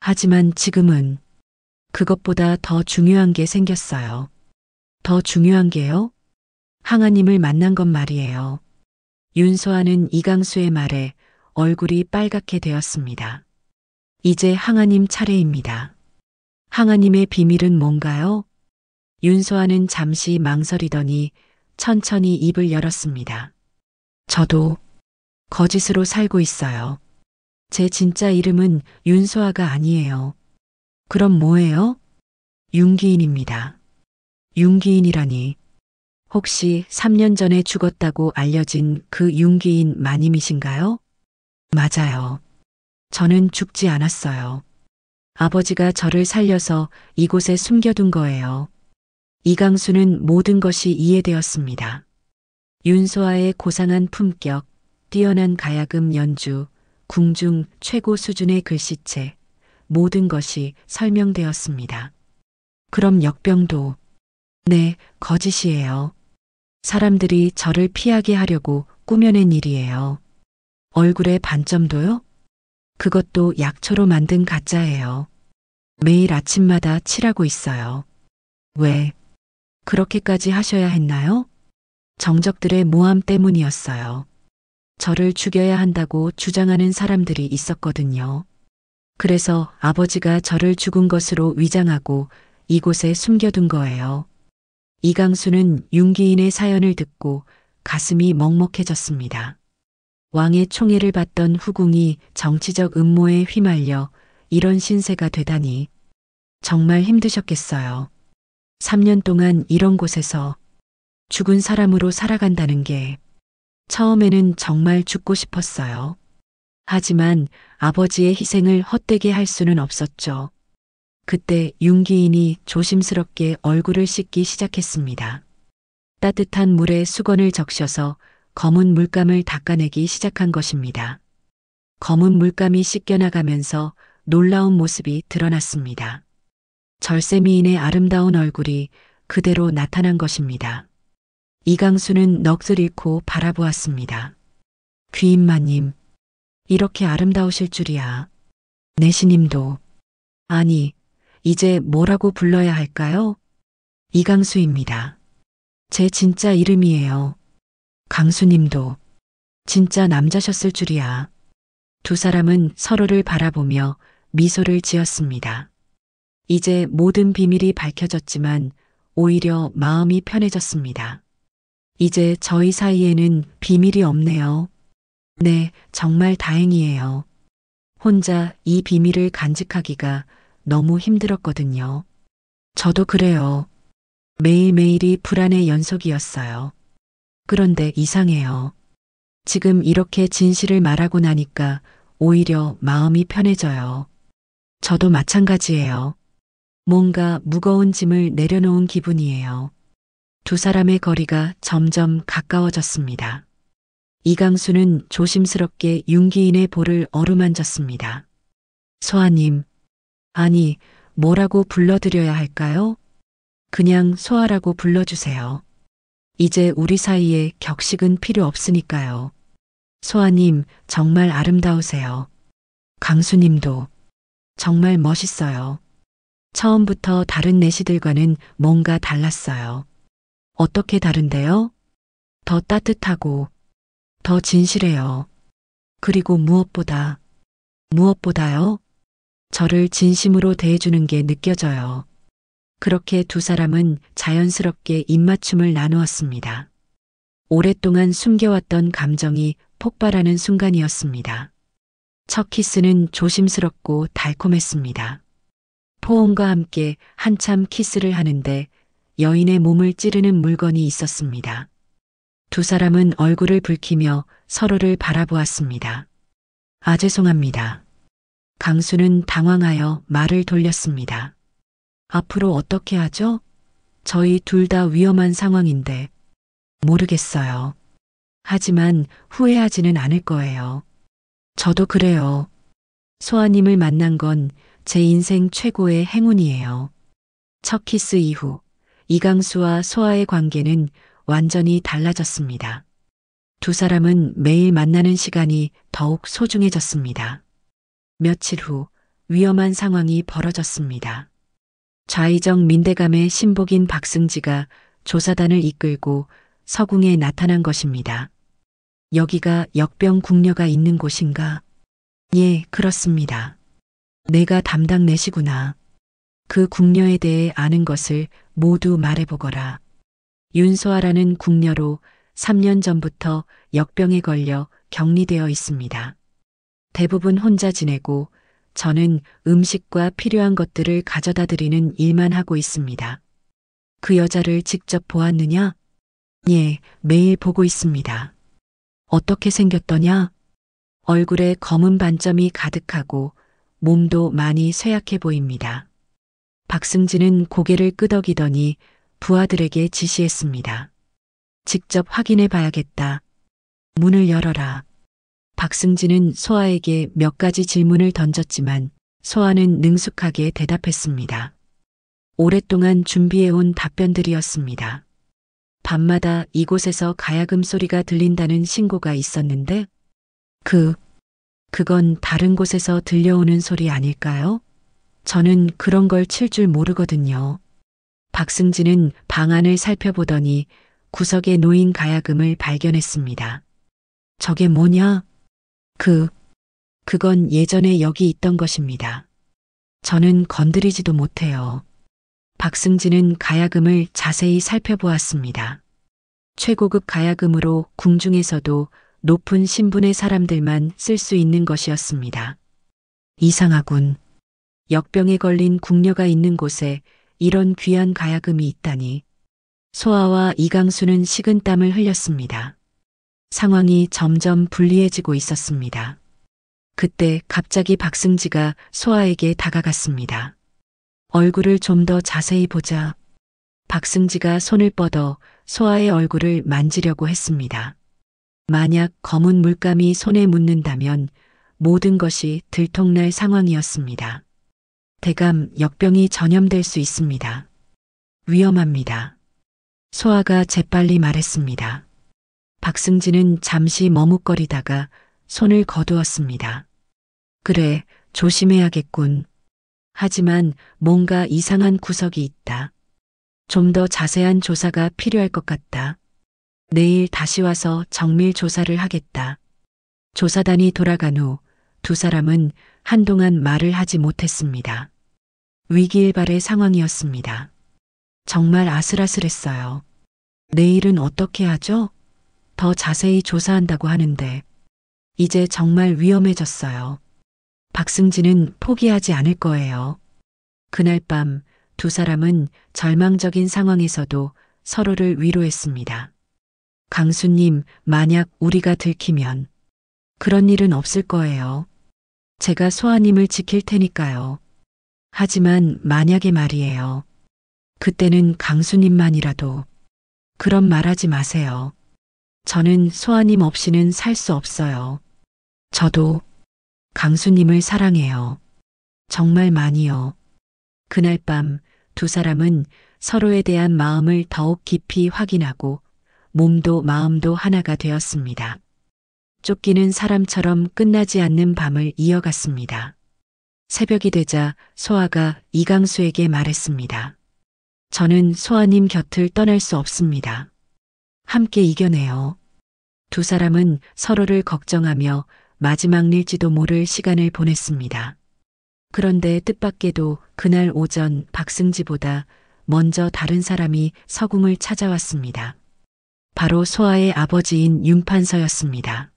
하지만 지금은 그것보다 더 중요한 게 생겼어요. 더 중요한 게요? 항아님을 만난 것 말이에요. 윤소아는 이강수의 말에 얼굴이 빨갛게 되었습니다. 이제 항아님 차례입니다. 항아님의 비밀은 뭔가요? 윤소아는 잠시 망설이더니 천천히 입을 열었습니다. 저도 거짓으로 살고 있어요. 제 진짜 이름은 윤소아가 아니에요. 그럼 뭐예요? 윤기인입니다. 윤기인이라니. 혹시 3년 전에 죽었다고 알려진 그 윤기인 마님이신가요? 맞아요. 저는 죽지 않았어요. 아버지가 저를 살려서 이곳에 숨겨둔 거예요. 이강수는 모든 것이 이해되었습니다. 윤소아의 고상한 품격, 뛰어난 가야금 연주, 궁중 최고 수준의 글씨체, 모든 것이 설명되었습니다. 그럼 역병도, 네, 거짓이에요. 사람들이 저를 피하게 하려고 꾸며낸 일이에요. 얼굴에 반점도요? 그것도 약초로 만든 가짜예요. 매일 아침마다 칠하고 있어요. 왜 그렇게까지 하셔야 했나요? 정적들의 모함 때문이었어요. 저를 죽여야 한다고 주장하는 사람들이 있었거든요. 그래서 아버지가 저를 죽은 것으로 위장하고 이곳에 숨겨둔 거예요. 이강수는 윤기인의 사연을 듣고 가슴이 먹먹해졌습니다. 왕의 총애를 받던 후궁이 정치적 음모에 휘말려 이런 신세가 되다니 정말 힘드셨겠어요. 3년 동안 이런 곳에서 죽은 사람으로 살아간다는 게 처음에는 정말 죽고 싶었어요. 하지만 아버지의 희생을 헛되게 할 수는 없었죠. 그때 윤기인이 조심스럽게 얼굴을 씻기 시작했습니다. 따뜻한 물에 수건을 적셔서 검은 물감을 닦아내기 시작한 것입니다. 검은 물감이 씻겨나가면서 놀라운 모습이 드러났습니다. 절세미인의 아름다운 얼굴이 그대로 나타난 것입니다. 이강수는 넋을 잃고 바라보았습니다. 귀인마님, 이렇게 아름다우실 줄이야. 내시님도. 아니, 이제 뭐라고 불러야 할까요? 이강수입니다. 제 진짜 이름이에요. 강수님도. 진짜 남자셨을 줄이야. 두 사람은 서로를 바라보며 미소를 지었습니다. 이제 모든 비밀이 밝혀졌지만 오히려 마음이 편해졌습니다. 이제 저희 사이에는 비밀이 없네요. 네, 정말 다행이에요. 혼자 이 비밀을 간직하기가 너무 힘들었거든요. 저도 그래요. 매일매일이 불안의 연속이었어요. 그런데 이상해요. 지금 이렇게 진실을 말하고 나니까 오히려 마음이 편해져요. 저도 마찬가지예요. 뭔가 무거운 짐을 내려놓은 기분이에요. 두 사람의 거리가 점점 가까워졌습니다. 이강수는 조심스럽게 윤기인의 볼을 어루만졌습니다. 소아님, 아니, 뭐라고 불러드려야 할까요? 그냥 소아라고 불러주세요. 이제 우리 사이에 격식은 필요 없으니까요. 소아님, 정말 아름다우세요. 강수님도 정말 멋있어요. 처음부터 다른 내시들과는 뭔가 달랐어요. 어떻게 다른데요? 더 따뜻하고, 더 진실해요. 그리고 무엇보다요? 저를 진심으로 대해주는 게 느껴져요. 그렇게 두 사람은 자연스럽게 입맞춤을 나누었습니다. 오랫동안 숨겨왔던 감정이 폭발하는 순간이었습니다. 첫 키스는 조심스럽고 달콤했습니다. 포옹과 함께 한참 키스를 하는데 여인의 몸을 찌르는 물건이 있었습니다. 두 사람은 얼굴을 붉히며 서로를 바라보았습니다. 아, 죄송합니다. 강수는 당황하여 말을 돌렸습니다. 앞으로 어떻게 하죠? 저희 둘 다 위험한 상황인데 모르겠어요. 하지만 후회하지는 않을 거예요. 저도 그래요. 소아님을 만난 건 제 인생 최고의 행운이에요. 첫 키스 이후 이강수와 소아의 관계는 완전히 달라졌습니다. 두 사람은 매일 만나는 시간이 더욱 소중해졌습니다. 며칠 후 위험한 상황이 벌어졌습니다. 좌의정 민대감의 신복인 박승지가 조사단을 이끌고 서궁에 나타난 것입니다. 여기가 역병 궁녀가 있는 곳인가? 예, 그렇습니다. 내가 담당 내시구나. 그 궁녀에 대해 아는 것을 모두 말해보거라. 윤소아라는 궁녀로 3년 전부터 역병에 걸려 격리되어 있습니다. 대부분 혼자 지내고 저는 음식과 필요한 것들을 가져다 드리는 일만 하고 있습니다. 그 여자를 직접 보았느냐? 예, 매일 보고 있습니다. 어떻게 생겼더냐? 얼굴에 검은 반점이 가득하고 몸도 많이 쇠약해 보입니다. 박승진은 고개를 끄덕이더니 부하들에게 지시했습니다. 직접 확인해 봐야겠다. 문을 열어라. 박승진은 소아에게 몇 가지 질문을 던졌지만 소아는 능숙하게 대답했습니다. 오랫동안 준비해온 답변들이었습니다. 밤마다 이곳에서 가야금 소리가 들린다는 신고가 있었는데 그건 다른 곳에서 들려오는 소리 아닐까요? 저는 그런 걸 칠 줄 모르거든요. 박승진은 방 안을 살펴보더니 구석에 놓인 가야금을 발견했습니다. 저게 뭐냐? 그건 예전에 여기 있던 것입니다. 저는 건드리지도 못해요. 박승진은 가야금을 자세히 살펴보았습니다. 최고급 가야금으로 궁중에서도 높은 신분의 사람들만 쓸 수 있는 것이었습니다. 이상하군. 역병에 걸린 궁녀가 있는 곳에 이런 귀한 가야금이 있다니. 소아와 이강수는 식은땀을 흘렸습니다. 상황이 점점 불리해지고 있었습니다. 그때 갑자기 박승지가 소아에게 다가갔습니다. 얼굴을 좀 더 자세히 보자. 박승지가 손을 뻗어 소아의 얼굴을 만지려고 했습니다. 만약 검은 물감이 손에 묻는다면 모든 것이 들통날 상황이었습니다. 대감 역병이 전염될 수 있습니다. 위험합니다. 소아가 재빨리 말했습니다. 박승진은 잠시 머뭇거리다가 손을 거두었습니다. 그래, 조심해야겠군. 하지만 뭔가 이상한 구석이 있다. 좀 더 자세한 조사가 필요할 것 같다. 내일 다시 와서 정밀 조사를 하겠다. 조사단이 돌아간 후 두 사람은 한동안 말을 하지 못했습니다. 위기일발의 상황이었습니다. 정말 아슬아슬했어요. 내일은 어떻게 하죠? 더 자세히 조사한다고 하는데 이제 정말 위험해졌어요. 박승진은 포기하지 않을 거예요. 그날 밤 두 사람은 절망적인 상황에서도 서로를 위로했습니다. 강수님, 만약 우리가 들키면 그런 일은 없을 거예요. 제가 소아님을 지킬 테니까요. 하지만 만약에 말이에요. 그때는 강수님만이라도 그런 말하지 마세요. 저는 소아님 없이는 살 수 없어요. 저도 강수님을 사랑해요. 정말 많이요. 그날 밤 두 사람은 서로에 대한 마음을 더욱 깊이 확인하고 몸도 마음도 하나가 되었습니다. 쫓기는 사람처럼 끝나지 않는 밤을 이어갔습니다. 새벽이 되자 소아가 이강수에게 말했습니다. 저는 소아님 곁을 떠날 수 없습니다. 함께 이겨내요. 두 사람은 서로를 걱정하며 마지막 일지도 모를 시간을 보냈습니다. 그런데 뜻밖에도 그날 오전 박승지보다 먼저 다른 사람이 서궁을 찾아왔습니다. 바로 소아의 아버지인 윤판서였습니다.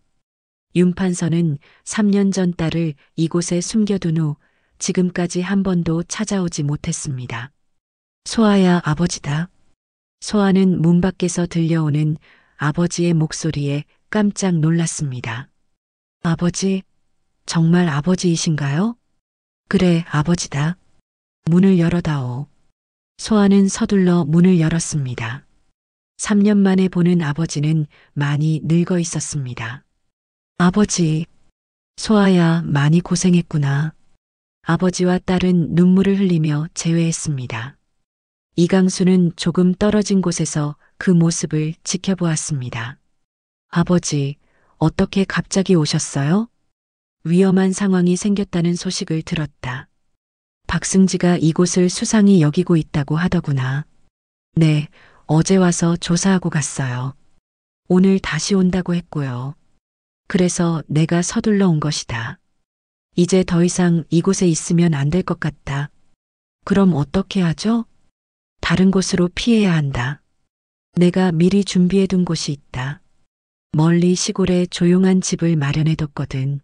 윤판서는 3년 전 딸을 이곳에 숨겨둔 후 지금까지 한 번도 찾아오지 못했습니다. 소아야, 아버지다. 소아는 문 밖에서 들려오는 아버지의 목소리에 깜짝 놀랐습니다. 아버지, 정말 아버지이신가요? 그래, 아버지다. 문을 열어다오. 소아는 서둘러 문을 열었습니다. 3년 만에 보는 아버지는 많이 늙어 있었습니다. 아버지, 소아야, 많이 고생했구나. 아버지와 딸은 눈물을 흘리며 제외했습니다. 이강수는 조금 떨어진 곳에서 그 모습을 지켜보았습니다. 아버지, 어떻게 갑자기 오셨어요? 위험한 상황이 생겼다는 소식을 들었다. 박승지가 이곳을 수상히 여기고 있다고 하더구나. 네, 어제 와서 조사하고 갔어요. 오늘 다시 온다고 했고요. 그래서 내가 서둘러 온 것이다. 이제 더 이상 이곳에 있으면 안 될 것 같다. 그럼 어떻게 하죠? 다른 곳으로 피해야 한다. 내가 미리 준비해둔 곳이 있다. 멀리 시골에 조용한 집을 마련해뒀거든.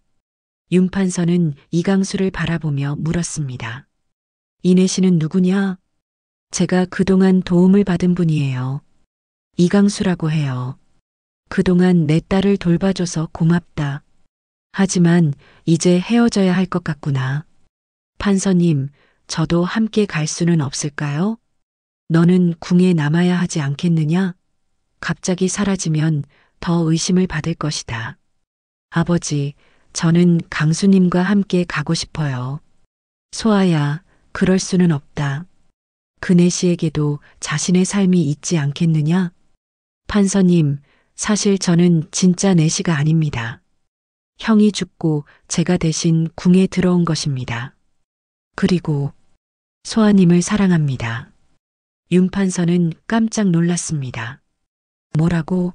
윤판서는 이강수를 바라보며 물었습니다. 이내 씨는 누구냐? 제가 그동안 도움을 받은 분이에요. 이강수라고 해요. 그동안 내 딸을 돌봐줘서 고맙다. 하지만 이제 헤어져야 할 것 같구나. 판서님, 저도 함께 갈 수는 없을까요? 너는 궁에 남아야 하지 않겠느냐? 갑자기 사라지면 더 의심을 받을 것이다. 아버지, 저는 강수님과 함께 가고 싶어요. 소아야, 그럴 수는 없다. 그네 씨에게도 자신의 삶이 있지 않겠느냐? 판서님, 사실 저는 진짜 내시가 아닙니다. 형이 죽고 제가 대신 궁에 들어온 것입니다. 그리고 소아님을 사랑합니다. 윤판서는 깜짝 놀랐습니다. 뭐라고?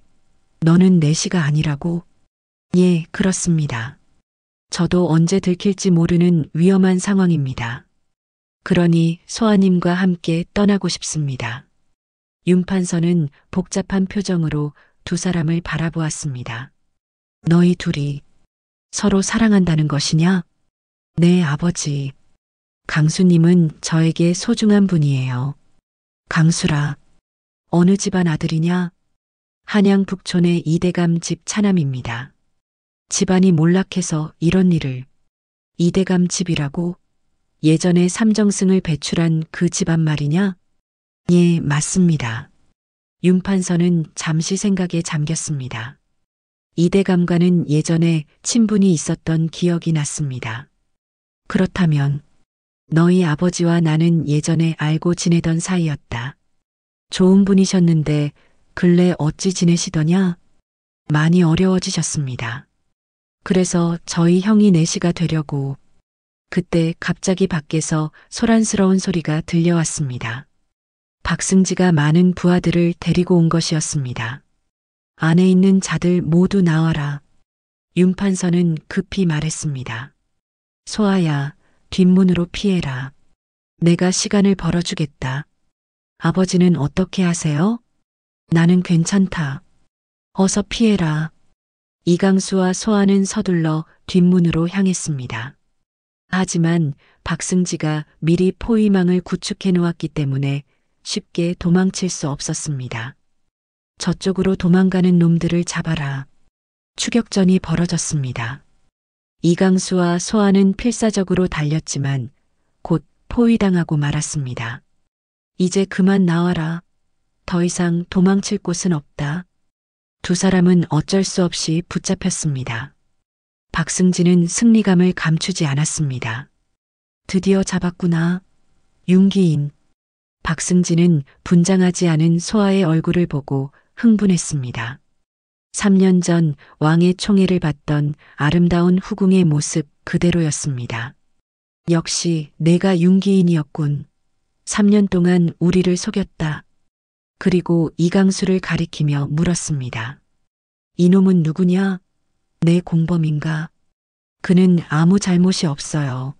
너는 내시가 아니라고? 예, 그렇습니다. 저도 언제 들킬지 모르는 위험한 상황입니다. 그러니 소아님과 함께 떠나고 싶습니다. 윤판서는 복잡한 표정으로 두 사람을 바라보았습니다. 너희 둘이 서로 사랑한다는 것이냐? 네, 아버지. 강수님은 저에게 소중한 분이에요. 강수라, 어느 집안 아들이냐? 한양 북촌의 이대감 집 차남입니다. 집안이 몰락해서 이런 일을. 이대감 집이라고? 예전에 삼정승을 배출한 그 집안 말이냐? 예, 맞습니다. 윤판서는 잠시 생각에 잠겼습니다. 이대감과는 예전에 친분이 있었던 기억이 났습니다. 그렇다면 너희 아버지와 나는 예전에 알고 지내던 사이였다. 좋은 분이셨는데 근래 어찌 지내시더냐? 많이 어려워지셨습니다. 그래서 저희 형이 내시가 되려고. 그때 갑자기 밖에서 소란스러운 소리가 들려왔습니다. 박승지가 많은 부하들을 데리고 온 것이었습니다. 안에 있는 자들 모두 나와라. 윤판서는 급히 말했습니다. 소아야, 뒷문으로 피해라. 내가 시간을 벌어주겠다. 아버지는 어떻게 하세요? 나는 괜찮다. 어서 피해라. 이강수와 소아는 서둘러 뒷문으로 향했습니다. 하지만 박승지가 미리 포위망을 구축해 놓았기 때문에 쉽게 도망칠 수 없었습니다. 저쪽으로 도망가는 놈들을 잡아라. 추격전이 벌어졌습니다. 이강수와 소아는 필사적으로 달렸지만 곧 포위당하고 말았습니다. 이제 그만 나와라. 더 이상 도망칠 곳은 없다. 두 사람은 어쩔 수 없이 붙잡혔습니다. 박승진은 승리감을 감추지 않았습니다. 드디어 잡았구나. 윤기인. 박승진은 분장하지 않은 소아의 얼굴을 보고 흥분했습니다. 3년 전 왕의 총애를 받던 아름다운 후궁의 모습 그대로였습니다. 역시 내가 윤기인이었군. 3년 동안 우리를 속였다. 그리고 이강수를 가리키며 물었습니다. 이놈은 누구냐? 내 공범인가? 그는 아무 잘못이 없어요.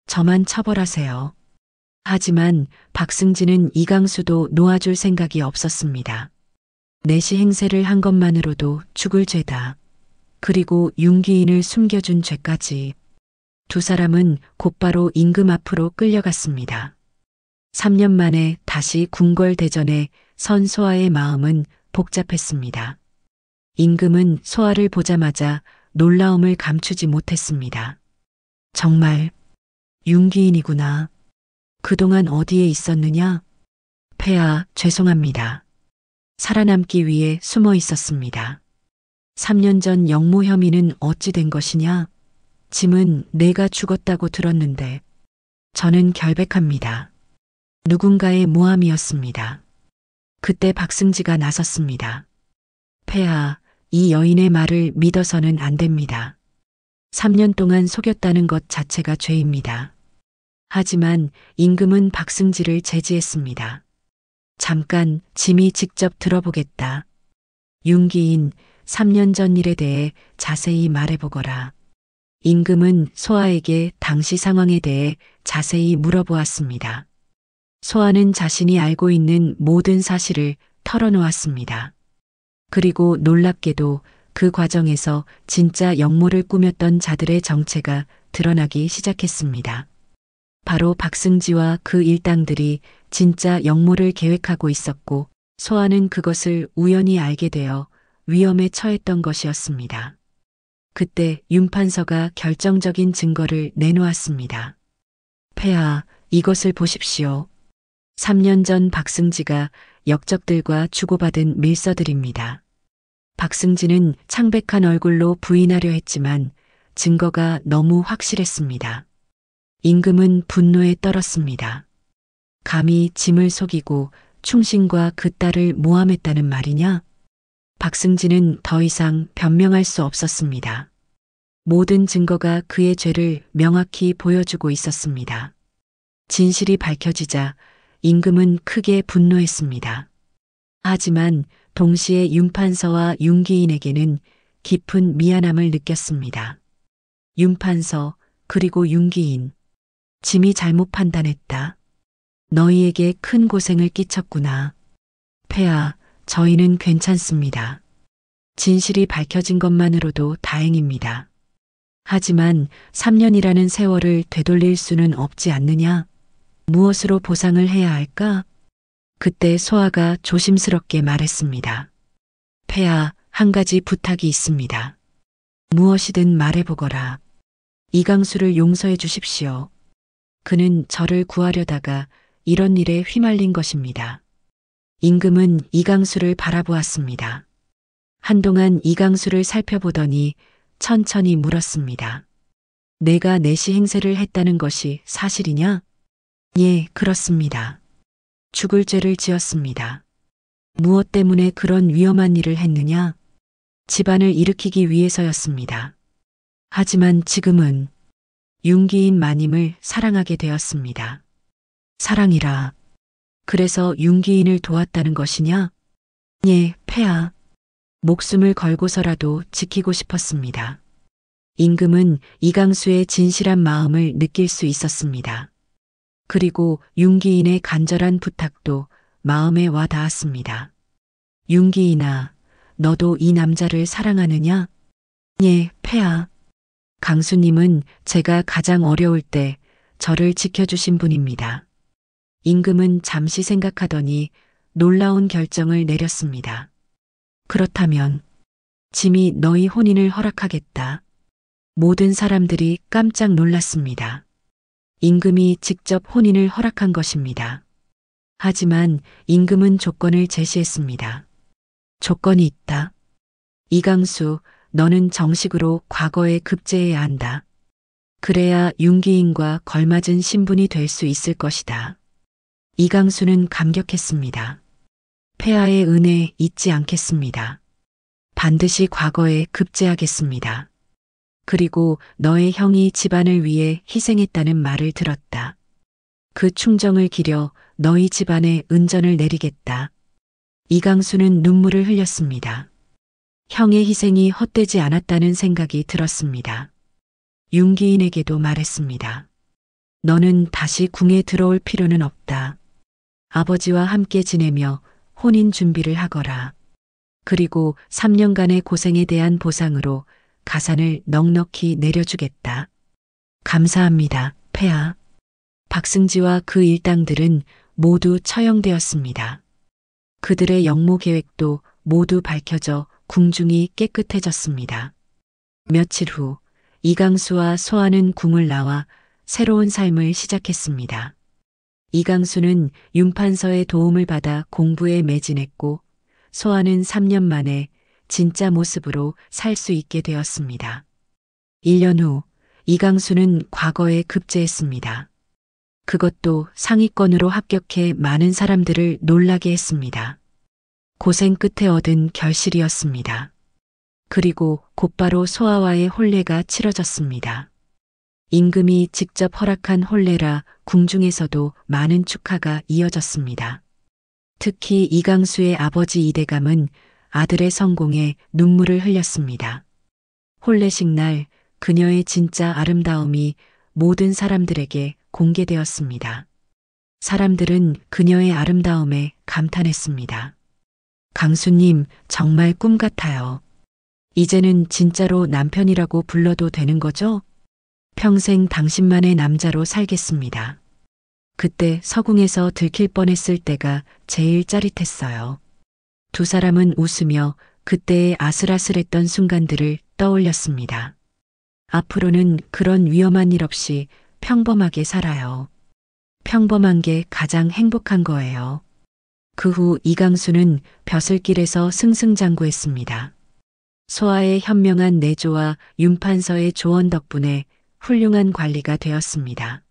저만 처벌하세요. 하지만 박승진은 이강수도 놓아줄 생각이 없었습니다. 내시 행세를 한 것만으로도 죽을 죄다. 그리고 윤기인을 숨겨준 죄까지. 두 사람은 곧바로 임금 앞으로 끌려갔습니다. 3년 만에 다시 궁궐대전에 선 소아의 마음은 복잡했습니다. 임금은 소아를 보자마자 놀라움을 감추지 못했습니다. 정말 윤기인이구나. 그동안 어디에 있었느냐? 폐하, 죄송합니다. 살아남기 위해 숨어 있었습니다. 3년 전 영모 혐의는 어찌 된 것이냐? 짐은 내가 죽었다고 들었는데 저는 결백합니다. 누군가의 모함이었습니다. 그때 박승지가 나섰습니다. 폐하, 이 여인의 말을 믿어서는 안 됩니다. 3년 동안 속였다는 것 자체가 죄입니다. 하지만 임금은 박승지를 제지했습니다. 잠깐 짐이 직접 들어보겠다. 윤기인, 3년 전 일에 대해 자세히 말해보거라. 임금은 소아에게 당시 상황에 대해 자세히 물어보았습니다. 소아는 자신이 알고 있는 모든 사실을 털어놓았습니다. 그리고 놀랍게도 그 과정에서 진짜 역모를 꾸몄던 자들의 정체가 드러나기 시작했습니다. 바로 박승지와 그 일당들이 진짜 역모를 계획하고 있었고 소아는 그것을 우연히 알게 되어 위험에 처했던 것이었습니다. 그때 윤판서가 결정적인 증거를 내놓았습니다. 폐하, 이것을 보십시오. 3년 전 박승지가 역적들과 주고받은 밀서들입니다. 박승지는 창백한 얼굴로 부인하려 했지만 증거가 너무 확실했습니다. 임금은 분노에 떨었습니다. 감히 짐을 속이고 충신과 그 딸을 모함했다는 말이냐? 박승지는 더 이상 변명할 수 없었습니다. 모든 증거가 그의 죄를 명확히 보여주고 있었습니다. 진실이 밝혀지자 임금은 크게 분노했습니다. 하지만 동시에 윤판서와 윤기인에게는 깊은 미안함을 느꼈습니다. 윤판서 그리고 윤기인, 짐이 잘못 판단했다. 너희에게 큰 고생을 끼쳤구나. 폐하, 저희는 괜찮습니다. 진실이 밝혀진 것만으로도 다행입니다. 하지만 3년이라는 세월을 되돌릴 수는 없지 않느냐? 무엇으로 보상을 해야 할까? 그때 소아가 조심스럽게 말했습니다. 폐하, 한 가지 부탁이 있습니다. 무엇이든 말해보거라. 이강수를 용서해 주십시오. 그는 저를 구하려다가 이런 일에 휘말린 것입니다. 임금은 이강수를 바라보았습니다. 한동안 이강수를 살펴보더니 천천히 물었습니다. 내가 내시 행세를 했다는 것이 사실이냐? 예, 그렇습니다. 죽을 죄를 지었습니다. 무엇 때문에 그런 위험한 일을 했느냐? 집안을 일으키기 위해서였습니다. 하지만 지금은 윤기인 마님을 사랑하게 되었습니다. 사랑이라. 그래서 윤기인을 도왔다는 것이냐? 예, 폐하. 목숨을 걸고서라도 지키고 싶었습니다. 임금은 이강수의 진실한 마음을 느낄 수 있었습니다. 그리고 윤기인의 간절한 부탁도 마음에 와 닿았습니다. 윤기인아, 너도 이 남자를 사랑하느냐? 예, 폐하. 강수님은 제가 가장 어려울 때 저를 지켜주신 분입니다. 임금은 잠시 생각하더니 놀라운 결정을 내렸습니다. 그렇다면 짐이 너희 혼인을 허락하겠다. 모든 사람들이 깜짝 놀랐습니다. 임금이 직접 혼인을 허락한 것입니다. 하지만 임금은 조건을 제시했습니다. 조건이 있다. 이강수, 너는 정식으로 과거에 급제해야 한다. 그래야 윤기인과 걸맞은 신분이 될 수 있을 것이다. 이강수는 감격했습니다. 폐하의 은혜 잊지 않겠습니다. 반드시 과거에 급제하겠습니다. 그리고 너의 형이 집안을 위해 희생했다는 말을 들었다. 그 충정을 기려 너희 집안에 은전을 내리겠다. 이강수는 눈물을 흘렸습니다. 형의 희생이 헛되지 않았다는 생각이 들었습니다. 윤기인에게도 말했습니다. 너는 다시 궁에 들어올 필요는 없다. 아버지와 함께 지내며 혼인 준비를 하거라. 그리고 3년간의 고생에 대한 보상으로 가산을 넉넉히 내려주겠다. 감사합니다, 폐하. 박승지와 그 일당들은 모두 처형되었습니다. 그들의 영모 계획도 모두 밝혀져 궁중이 깨끗해졌습니다. 며칠 후 이강수와 소아는 궁을 나와 새로운 삶을 시작했습니다. 이강수는 윤판서의 도움을 받아 공부에 매진했고 소아는 3년 만에 진짜 모습으로 살 수 있게 되었습니다. 1년 후 이강수는 과거에 급제했습니다. 그것도 상위권으로 합격해 많은 사람들을 놀라게 했습니다. 고생 끝에 얻은 결실이었습니다. 그리고 곧바로 소아와의 혼례가 치러졌습니다. 임금이 직접 허락한 혼례라 궁중에서도 많은 축하가 이어졌습니다. 특히 이강수의 아버지 이대감은 아들의 성공에 눈물을 흘렸습니다. 혼례식 날 그녀의 진짜 아름다움이 모든 사람들에게 공개되었습니다. 사람들은 그녀의 아름다움에 감탄했습니다. 강수님, 정말 꿈 같아요. 이제는 진짜로 남편이라고 불러도 되는 거죠? 평생 당신만의 남자로 살겠습니다. 그때 서궁에서 들킬 뻔했을 때가 제일 짜릿했어요. 두 사람은 웃으며 그때의 아슬아슬했던 순간들을 떠올렸습니다. 앞으로는 그런 위험한 일 없이 평범하게 살아요. 평범한 게 가장 행복한 거예요. 그 후 이강수는 벼슬길에서 승승장구했습니다. 소아의 현명한 내조와 윤판서의 조언 덕분에 훌륭한 관리가 되었습니다.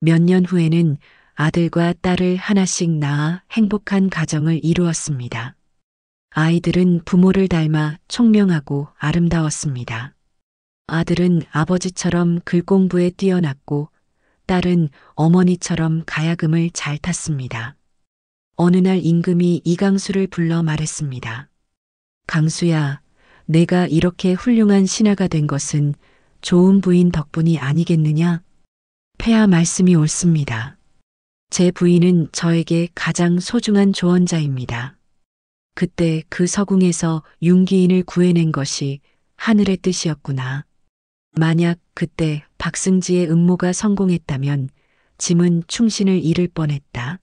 몇 년 후에는 아들과 딸을 하나씩 낳아 행복한 가정을 이루었습니다. 아이들은 부모를 닮아 총명하고 아름다웠습니다. 아들은 아버지처럼 글공부에 뛰어났고 딸은 어머니처럼 가야금을 잘 탔습니다. 어느 날 임금이 이강수를 불러 말했습니다. 강수야, 내가 이렇게 훌륭한 신하가 된 것은 좋은 부인 덕분이 아니겠느냐? 폐하 말씀이 옳습니다. 제 부인은 저에게 가장 소중한 조언자입니다. 그때 그 서궁에서 윤기인을 구해낸 것이 하늘의 뜻이었구나. 만약 그때 박승지의 음모가 성공했다면 짐은 충신을 잃을 뻔했다.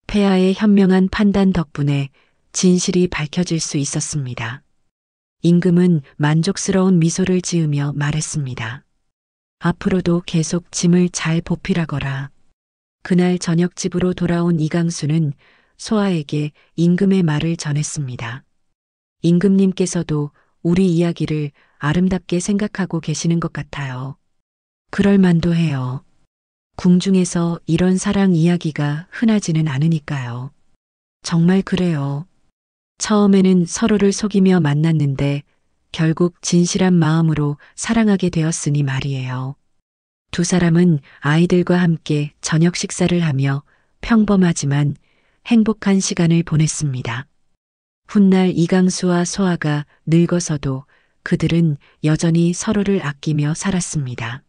폐하의 현명한 판단 덕분에 진실이 밝혀질 수 있었습니다. 임금은 만족스러운 미소를 지으며 말했습니다. 앞으로도 계속 짐을 잘 보필하거라. 그날 저녁 집으로 돌아온 이강수는 소아에게 임금의 말을 전했습니다. 임금님께서도 우리 이야기를 아름답게 생각하고 계시는 것 같아요. 그럴 만도 해요. 궁중에서 이런 사랑 이야기가 흔하지는 않으니까요. 정말 그래요. 처음에는 서로를 속이며 만났는데 결국 진실한 마음으로 사랑하게 되었으니 말이에요. 두 사람은 아이들과 함께 저녁 식사를 하며 평범하지만 행복한 시간을 보냈습니다. 훗날 이강수와 소아가 늙어서도 그들은 여전히 서로를 아끼며 살았습니다.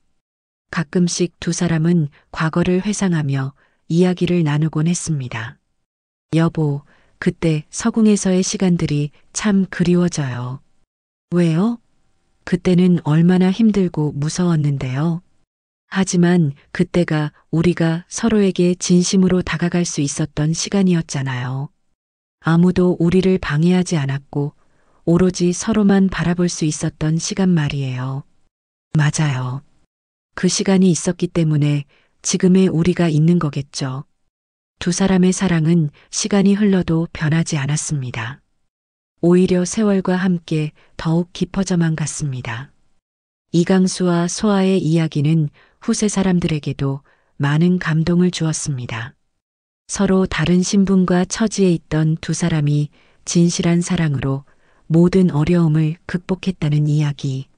가끔씩 두 사람은 과거를 회상하며 이야기를 나누곤 했습니다. 여보, 그때 서궁에서의 시간들이 참 그리워져요. 왜요? 그때는 얼마나 힘들고 무서웠는데요. 하지만 그때가 우리가 서로에게 진심으로 다가갈 수 있었던 시간이었잖아요. 아무도 우리를 방해하지 않았고 오로지 서로만 바라볼 수 있었던 시간 말이에요. 맞아요. 그 시간이 있었기 때문에 지금의 우리가 있는 거겠죠. 두 사람의 사랑은 시간이 흘러도 변하지 않았습니다. 오히려 세월과 함께 더욱 깊어져만 갔습니다. 이강수와 소아의 이야기는 후세 사람들에게도 많은 감동을 주었습니다. 서로 다른 신분과 처지에 있던 두 사람이 진실한 사랑으로 모든 어려움을 극복했다는 이야기.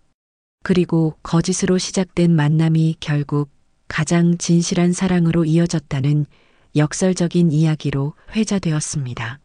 그리고 거짓으로 시작된 만남이 결국 가장 진실한 사랑으로 이어졌다는 역설적인 이야기로 회자되었습니다.